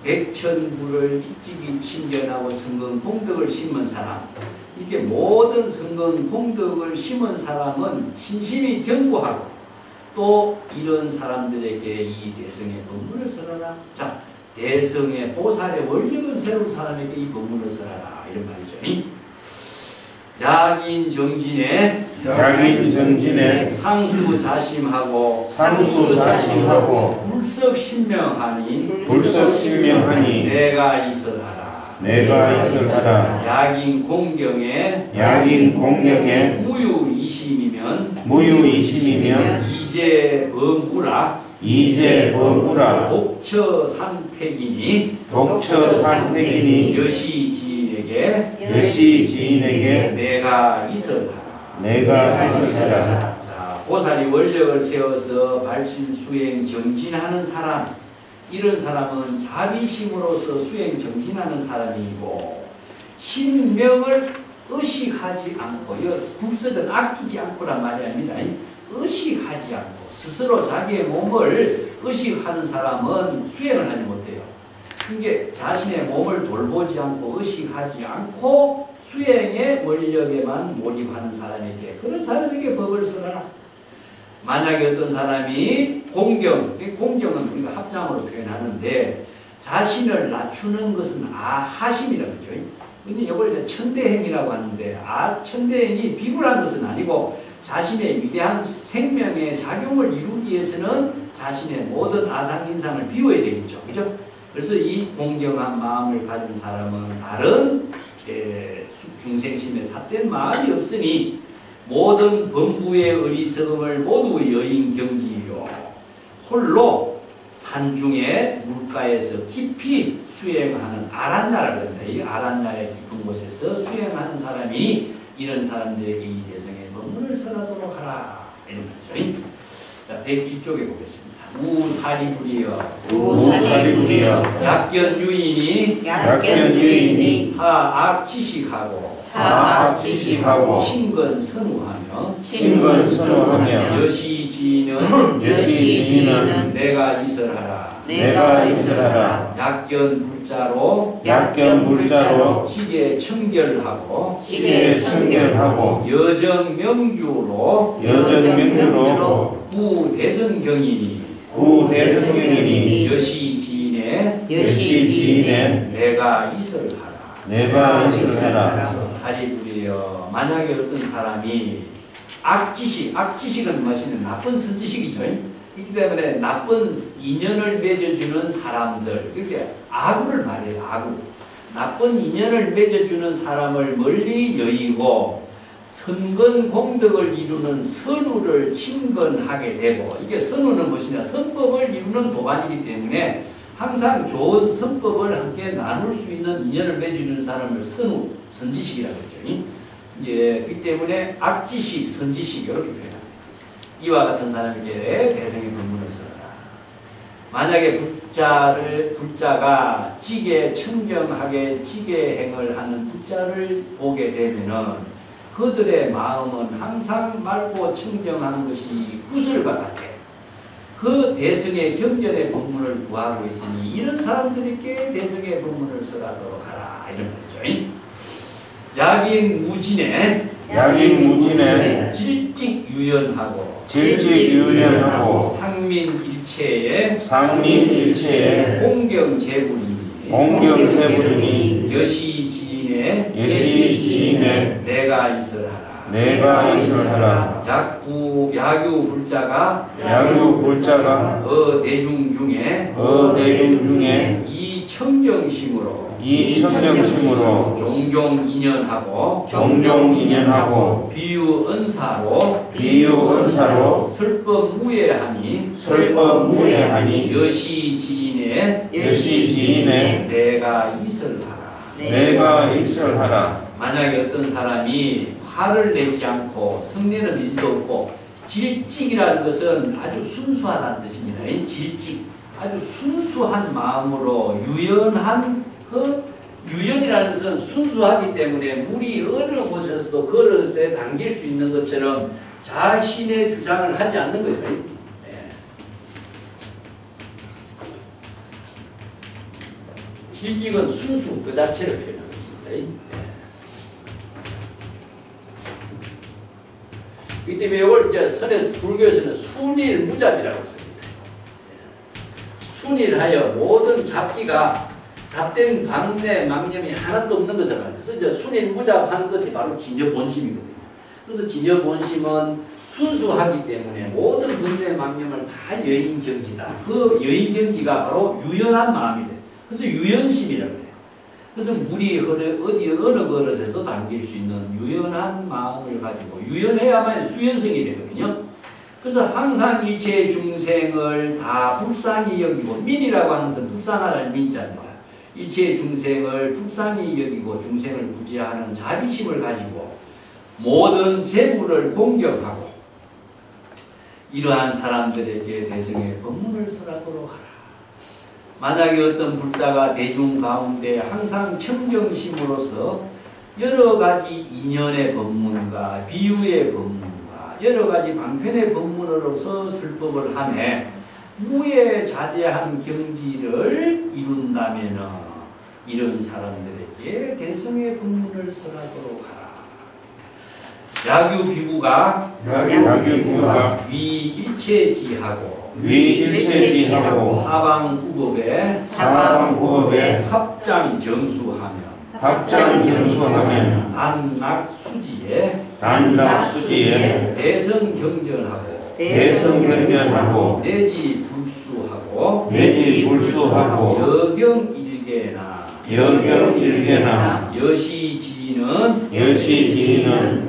억백천부를 일찍이 칭견하고 성근공덕을 심은 사람, 이렇게 모든 성근공덕을 심은 사람은 신심이 견고하고 또 이런 사람들에게 이 대성의 법문을 설하라. 자, 대성의 보살의 원력을 세운 사람에게 이 법문을 설하라. 이런 말이죠. 약인정진에 상수자심하고 불석신명하니 내가 있으라. 약인공경에 무유이심이면 이제범무라 독처산택이니 여시지인에게 내가 있으라. 자, 보살이 원력을 세워서 발심수행 정진하는 사람, 이런 사람은 자비심으로서 수행 정진하는 사람이고 신명을 의식하지 않고, 이거 불석은 아끼지 않고란 말이 아닙니다. 의식하지 않고 스스로 자기의 몸을 의식하는 사람은 수행을 하지 못해요. 그게 자신의 몸을 돌보지 않고 의식하지 않고 수행의 원력에만 몰입하는 사람에게, 그런 사람에게 법을 설하라. 만약에 어떤 사람이 공경은 우리가 합장으로 표현하는데 자신을 낮추는 것은 하심이라고 하죠. 근데 이걸 천대행이라고 하는데 천대행이 비굴한 것은 아니고 자신의 위대한 생명의 작용을 이루기 위해서는 자신의 모든 아상인상을 비워야 되겠죠. 그죠? 그래서 이 공경한 마음을 가진 사람은 다른 중생심에 삿된 마음이 없으니 모든 범부의 어리석음을 모두 여인경지요 홀로 산중의 물가에서 깊이 수행하는 아란나라고 합니다. 이 아란나의 깊은 곳에서 수행하는 사람이 이런 사람들에게 이 대성의 법문을 설하도록 하라. 이런 말이죠. 자, 101쪽에 보겠습니다. 우사리불이여 약견유인이 사악지식하고 친근선우하며 여시지인은 내가 이설하라. 약견불자로 지게 청결하고 여정명주로 구대성경이니 여시지인에 내가 이설하라. 사리불이여 만약에 어떤 사람이 악지식은 무엇이냐 나쁜 선지식이죠. 그렇기 때문에 나쁜 인연을 맺어주는 사람들, 그게 악우를 말해요. 악우. 나쁜 인연을 맺어주는 사람을 멀리 여의고 선건 공덕을 이루는 선우를 친근하게 되고, 이게 선우는 무엇이냐 선법을 이루는 도반이기 때문에 항상 좋은 선법을 함께 나눌 수 있는 인연을 맺어주는 사람을 선우, 선지식이라고 했죠. 예, 그렇기 때문에 악지식, 선지식 이렇게 표현합니다. 이와 같은 사람에게 대성의 법문을 설하라. 만약에 불자가 지게 청정하게 지게행을 하는 불자를 보게 되면은 그들의 마음은 항상 맑고 청정한 것이 구슬과 같아. 그 대성의 경전의 법문을 구하고 있으니 이런 사람들에게 대성의 법문을 설하도록 하라. 이런 거죠. 약인무진에 질직유연하고 상민일체에 공경재불이니 여시지인에 내가 이설하라. 야규불자가 대중 중에 이 청정심으로 종종 인연하고 비유언사로 설법무예하니 여시지인에 내가 이설하라. 만약에 어떤 사람이 화를 내지 않고 성내는 일도 없고, 질직이라는 것은 아주 순수하다는 뜻입니다. 질직, 아주 순수한 마음으로 유연한 유연이라는 것은 순수하기 때문에 물이 어느 곳에서도 그릇에 담길 수 있는 것처럼 자신의 주장을 하지 않는 거죠. 네. 질직은 순수 그 자체를 표현하고 있습니다. 네. 이 때문에 이걸 이제 선에서 불교에서는 순일무잡이라고 씁니다. 순일하여 모든 잡된 관내 망념이 하나도 없는 것을 말해요. 그래서 이제 순일무잡하는 것이 바로 진여본심이거든요. 그래서 진여본심은 순수하기 때문에 모든 관내 망념을 다 여인경지다. 그 여인경지가 바로 유연한 마음이 돼요. 그래서 유연심이라고 해요. 그래서 물이 어디 어느 그릇에도 담길 수 있는 유연한 마음을 가지고, 유연해야만 수연성이 되거든요. 그래서 항상 이체 중생을 다 불쌍히 여기고, 민이라고 하는 것은 불쌍할 민자입니다. 이체 중생을 불쌍히 여기고 중생을 구제하는 자비심을 가지고 모든 재물을 공경하고, 이러한 사람들에게 대성의 법문을 설하도록 하라. 만약에 어떤 불자가 대중 가운데 항상 청정심으로서 여러 가지 인연의 법문과 비유의 법문과 여러 가지 방편의 법문으로서 설법을 하며 무예자제한 경지를 이룬다면 이런 사람들에게 대성의 법문을 설하도록 하라. 야규비구가 위일체지하고 사방구법에 합장정수하며 단락수지에 대성경전하고 내지불수하고 여경일개나 여시지인은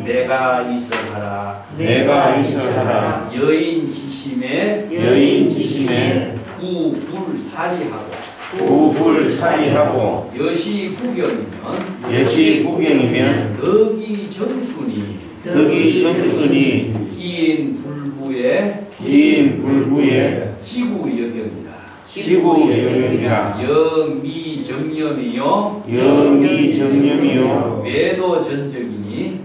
내가 이설하라. 여인지심에 구불살이하고 구불살이하고 여시구경이면 덕이정순이 긴 불부에 지구여경이라 영미정념이요 외도전적이니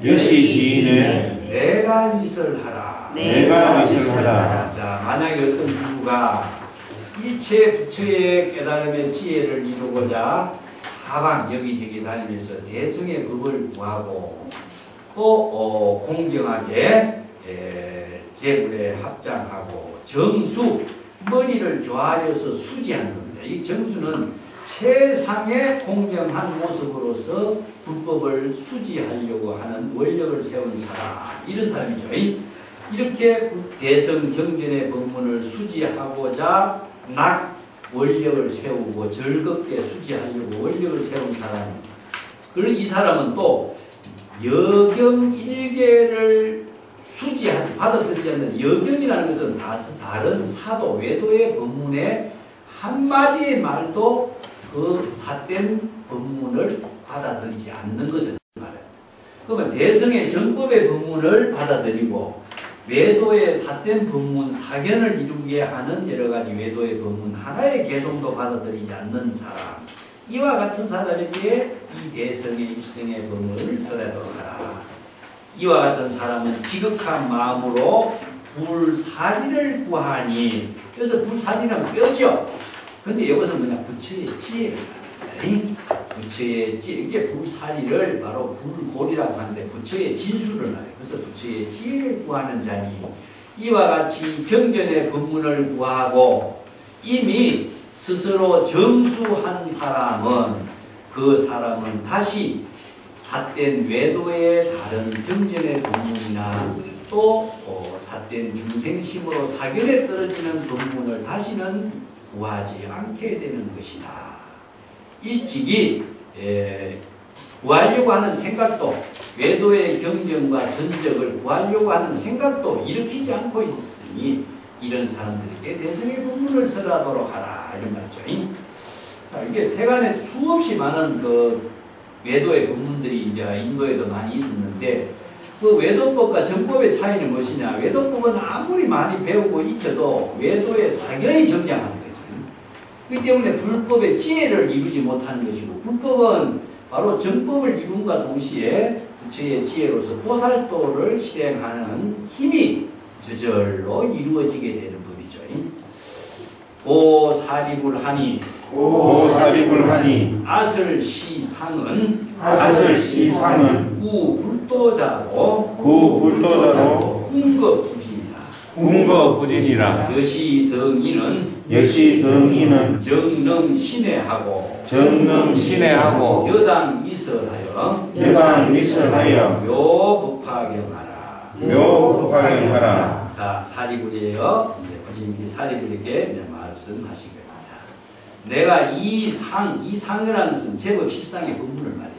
여시지인의 내가 위설하라. 자, 만약에 어떤 부부가 일체 부처의 깨달음의 지혜를 이루고자 사방 여기저기 다니면서 대승의 법을 구하고 또 공경하게 제불에 합장하고 정수, 머리를 조아려서 수지하는 겁니다. 이 정수는 최상의 공경한 모습으로서 불법을 수지하려고 하는 원력을 세운 사람, 이런 사람이죠. 이렇게 대성 경전의 법문을 수지하고자 낙 원력을 세우고 즐겁게 수지하려고 원력을 세운 사람. 그리고 이 사람은 또 여경 일계를 수지하지 받아들이지 않는 여경이라는 것은 다른 사도 외도의 법문에 한마디의 말도 그 삿된 법문을 받아들이지 않는 것을 말해요. 그러면 대성의 정법의 법문을 받아들이고 외도의 삿된 법문 사견을 이루게 하는 여러 가지 외도의 법문 하나의 개성도 받아들이지 않는 사람, 이와 같은 사람에게 이 대성의 일성의 법문을 설하도록 하라. 이와 같은 사람은 지극한 마음으로 불사리를 구하니, 그래서 불사리는 뼈죠. 근데 여기서 뭐냐, 부처의 지혜를 말합니다. 부처의 지혜, 이게 불사리를 바로 불골이라고 하는데 부처의 진수를 말해요. 그래서 부처의 지혜를 구하는 자니, 이와 같이 경전의 법문을 구하고 이미 스스로 정수한 사람은, 그 사람은 다시 삿된 외도의 다른 경전의 법문이나 또 삿된 중생심으로 사견에 떨어지는 법문을 다시는 구하지 않게 되는 것이다. 일찍이 구하려고 하는 생각도, 외도의 경전과 전적을 구하려고 하는 생각도 일으키지 않고 있으니 이런 사람들에게 대성의 법문을 설하도록 하라, 이런 말이죠. 이게 세간에 수없이 많은 그 외도의 법문들이 이제 인도에도 많이 있었는데, 그 외도법과 정법의 차이는 무엇이냐? 외도법은 아무리 많이 배우고 익혀도 외도의 사견이 정량하는 거죠. 그렇기 때문에 불법의 지혜를 이루지 못하는 것이고, 불법은 바로 정법을 이룬과 동시에 부처의 지혜로서 보살도를 실행하는 힘이 저절로 이루어지게 되는 법이죠. 고사리불하니 아설시상은 구불도자로 훈거부진이라 여시등이는 정능신해하고 여당이설하여 묘법화경하라. 자, 사리불이에요. 이제 부처님이 사리불에게 말씀하신 겁니다. 내가 이 상이라는 것은 제법 실상의 법문을 말해요.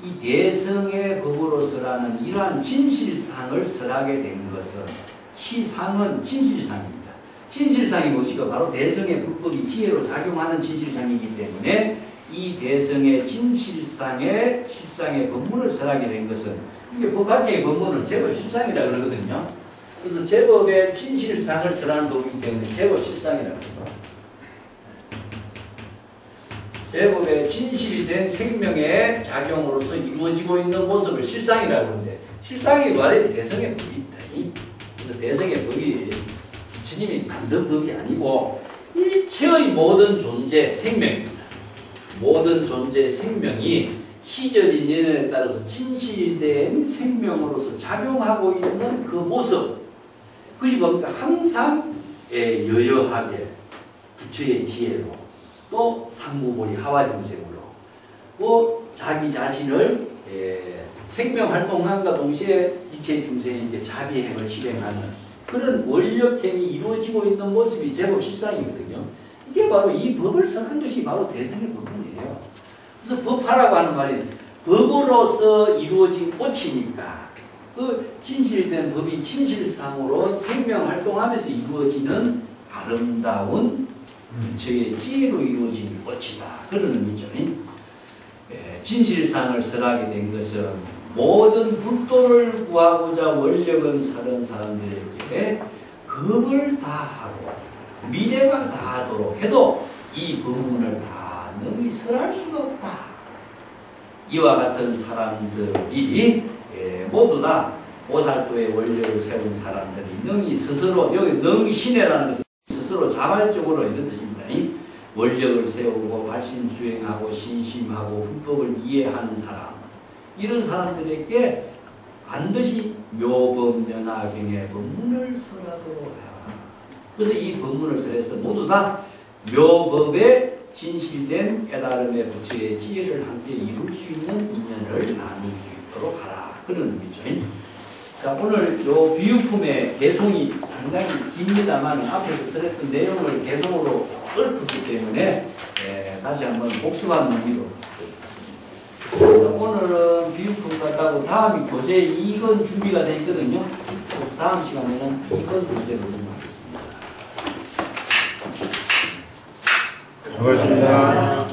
이 대성의 법으로서라는 이러한 진실상을 설하게 된 것은, 시상은 진실상입니다. 진실상이 무엇이고 바로 대성의 불법이 지혜로 작용하는 진실상이기 때문에 이 대성의 진실상의 실상의 법문을 설하게 된 것은, 이게 법학계의 법문을 제법 실상이라 그러거든요. 그래서 제법의 진실상을 설하는 법이기 때문에 제법 실상이라고 합니다. 제법의 진실이 된 생명의 작용으로서 이루어지고 있는 모습을 실상이라고 하는데, 실상이 말해 대성의 법입니다. 그래서 대성의 법이 부처님이 만든 법이 아니고 일체의 모든 존재 생명입니다. 모든 존재 생명이 시절 인연에 따라서 진실된 생명으로서 작용하고 있는 그 모습, 그것이 뭡니까? 항상 여여하게 부처의 지혜로, 또 상무보리 하와중생으로, 또 자기 자신을 생명활동함과 동시에 이체 중생에게 자비행을 실행하는 그런 원력행이 이루어지고 있는 모습이 제법 실상이거든요. 이게 바로 이 법을 설한 것이 바로 대성의 법문이에요. 그래서 법화라고 하는 말이 법으로서 이루어진 꽃이니까 그 진실된 법이 진실상으로 생명활동하면서 이루어지는 아름다운 저의 지혜로 이루어진 꽃이다. 그런 의미죠. 진실상을 설하게 된 것은 모든 불도를 구하고자 원력은 사는 사람들에게 겁을 다하고 미래만 다하도록 해도 이 법문을 다 능히 설할 수가 없다. 이와 같은 사람들이 모두 다 보살도의 원력을 세운 사람들이 능히 스스로, 여기 능신해라는 것은 스스로 자발적으로 이런 뜻입니다. 원력을 세우고 발심수행하고 신심하고 불법을 이해하는 사람, 이런 사람들에게 반드시 묘법연화경의 법문을 설하도록 해라. 그래서 이 법문을 설해서 모두 다 묘법의 진실된 깨달음의 부처의 지혜를 함께 이룰 수 있는 인연을 나눌 수 있도록 하라. 그런 의미죠. 자, 오늘 요 비유품의 개송이 상당히 깁니다만 앞에서 설했던 내용을 개송으로 읊었기 때문에 다시 한번 복습한 의미로 오늘은 비유품 같다고 다음이 교재 2권 준비가 되어 있거든요. 다음 시간에는 2권 교재로 넘어가겠습니다. 수고하셨습니다.